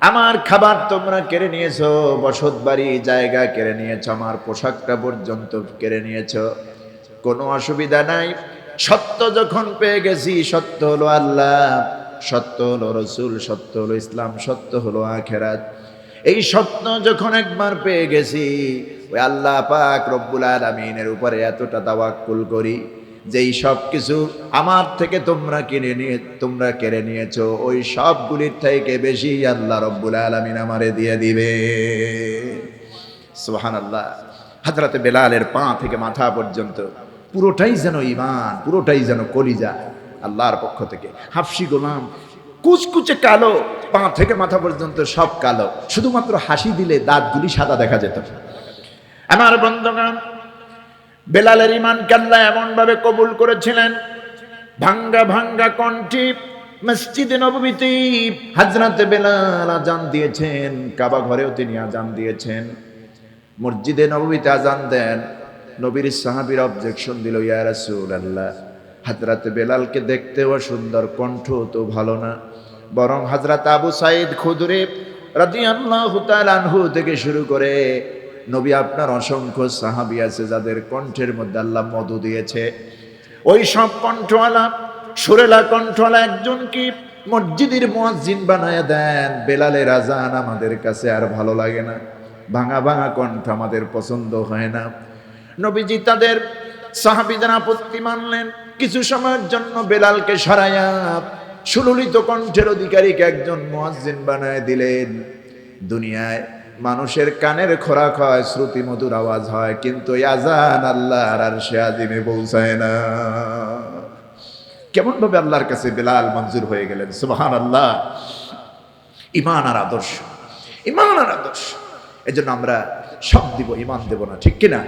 আমার খাবার তোমরা কেড়ে নিয়েছো, বসত বাড়ি জায়গা কেড়ে নিয়েছো, আমার পোশাকটা পর্যন্ত কেড়ে নিয়েছো, কোনো অসুবিধা নাই। সত্য যখন পেয়ে গেছি, সত্য হলো আল্লাহ, সত্য হলো রসুল, সত্য হলো ইসলাম, সত্য হলো আখিরাত, এই সত্য যখন একবার পেয়ে গেছি, ওই আল্লাহ পাক রব্বুল আলামিনের উপরে এতটা তাওয়াক্কুল করি যেই সব কিছু আমার থেকে তোমরা কেড়ে নিয়েছো, ওই সবগুলির থেকে বেশি আল্লাহ রব্বুল আলামিন আমারে দিয়ে দিবে। সুবহানাল্লাহ। হযরতে বেলালের পা থেকে মাথা পর্যন্ত পুরোটাই যেন ঈমান, পুরোটাই যেন কলিজা আল্লাহর পক্ষ থেকে। হাফসি গোলাম কুচকুচে কালো, পা থেকে মাথা পর্যন্ত সব কালো, শুধুমাত্র হাসি দিলে দাঁতগুলি সাদা দেখা যেত। আমার বন্ধুগণ, বেলালের ঈমানকে আল্লাহ এমন ভাবে কবুল করেছিলেন, ভাঙ্গা ভাঙ্গা কণ্ঠে মসজিদে নববীতে হযরতে বেলাল আজান দিয়েছেন, কাবা ঘরেও তিনি আজান দিয়েছেন, মসজিদে নববীতে আজান দেন। নবীর সাহাবীরা অবজেকশন দিল, ইয়া রাসূলুল্লাহ, হযরতে বেলালকে দেখতেও সুন্দর, কণ্ঠ তো ভালো না, বরং হযরত আবু সাঈদ খুদরি রাদিয়াল্লাহু তাআলা আনহু থেকে শুরু করে নবী আপনার অসংখ্য সাহাবী আছে যাদের কণ্ঠের মধ্যে আল্লাহ মধু দিয়েছে, ওই সব কণ্ঠওয়ালা, সুরেলা কণ্ঠওয়ালা একজনকে মসজিদের মুয়াজ্জিন বানায়া দেন। বেলালের আজান আমাদের কাছে আর ভালো লাগে না, ভাঙা ভাঙা কণ্ঠ আমাদের পছন্দ হয় না। নবীজি তাদের সাহাবীদের আপত্তি মানলেন, কিছু সময়ের জন্য বেলালকে সরাইয়া সুললিত কণ্ঠের অধিকারীকে একজন মুয়াজ্জিন বানায় দিলেন। দুনিয়ায় মানুষের কানের খোরাক হয়, শ্রুতি মধুর আওয়াজ হয়, কিন্তু এই আজান আল্লাহর আরশে আজিমে পৌঁছায় না। কেমন ভাবে আল্লাহর কাছে বেলাল মঞ্জুর হয়ে গেলেন, সুবহানাল্লাহ। ঈমান আর আদর্শ, ঈমান আর আদর্শ। এজন্য আমরা সব দিব, ঈমান দেব না, ঠিক কিনা?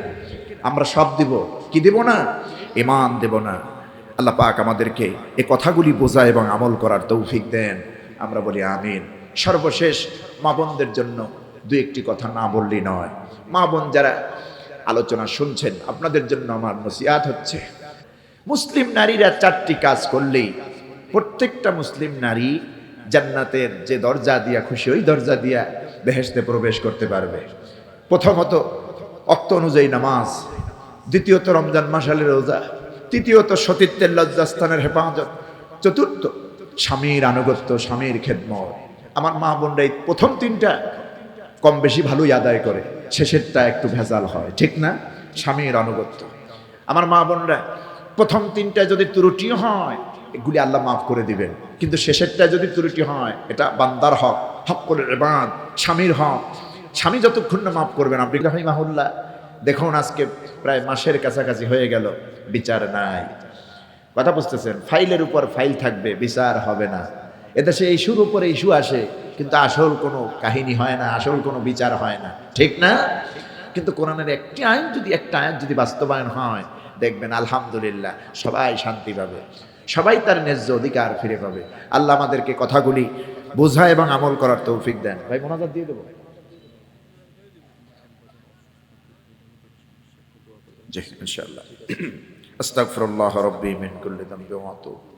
আমরা সব দিব, কি দেব না? ঈমান দেব না। আল্লাহ পাক আমাদেরকে এই কথাগুলি বোঝা এবং আমল করার তৌফিক দেন। আমরা বলি আমিন। সর্বশেষ মা বোনদের জন্য দু একটি কথা না বললেই নয়। মা বোন যারা আলোচনা শুনছেন, আপনাদের জন্য আমার নসিহত হচ্ছে, মুসলিম নারীরা 4টি কাজ করলেই প্রত্যেকটা মুসলিম নারী জান্নাতের যে দরজা দিয়া খুশি, ওই দরজা দিয়া বেহেশতে প্রবেশ করতে পারবে। প্রথমত ওয়াক্ত অনুযায়ী নামাজ, দ্বিতীয়ত রমজান মাসালের রোজা, তৃতীয়ত সতীত্বের লজ্জাস্থানের হেফাজত, চতুর্থ স্বামীর আনুগত্য, স্বামীর খেদমত। আমার মা বোনরা এই প্রথম 3টা কম বেশি ভালোই আদায় করে, শেষেরটা একটু ভেজাল হয়, ঠিক না? স্বামীর আনুগত্য। আমার মা বোনরা প্রথম 3টা যদি ত্রুটি হয়, এগুলি আল্লাহ মাফ করে দিবেন, কিন্তু শেষেরটা যদি ত্রুটি হয়, এটা বান্দার হক, হক্কুল ইবাদ, স্বামীর হক। স্বামী যতক্ষণ না মাফ করবেন, আপনি রাহিমাহুল্লাহ দেখুন, আজকে প্রায় মাসের কাছাকাছি হয়ে গেল, বিচার নাই। কথা বুঝতেছেন? ফাইলের উপর ফাইল থাকবে, বিচার হবে না। এদেশে ইস্যুর উপরে ইস্যু আসে, কিন্তু আসল কোনো কাহিনী হয় না, আসল কোনো বিচার হয় না, ঠিক না? কিন্তু কোরআনের একটা আয়াত যদি বাস্তবায়ন হয়, দেখবেন আলহামদুলিল্লাহ সবাই শান্তি পাবে, সবাই তার ন্যায্য অধিকার ফিরে পাবে। আল্লাহ আমাদেরকে কথাগুলি বোঝা এবং আমল করার তৌফিক দেন। ভাই মোনাজাত দিয়ে দেবো। জি ইনশাআল্লাহ। আস্তাগফিরুল্লাহ রাব্বি মিন কুল্লি যামবি ওয়া আতুবু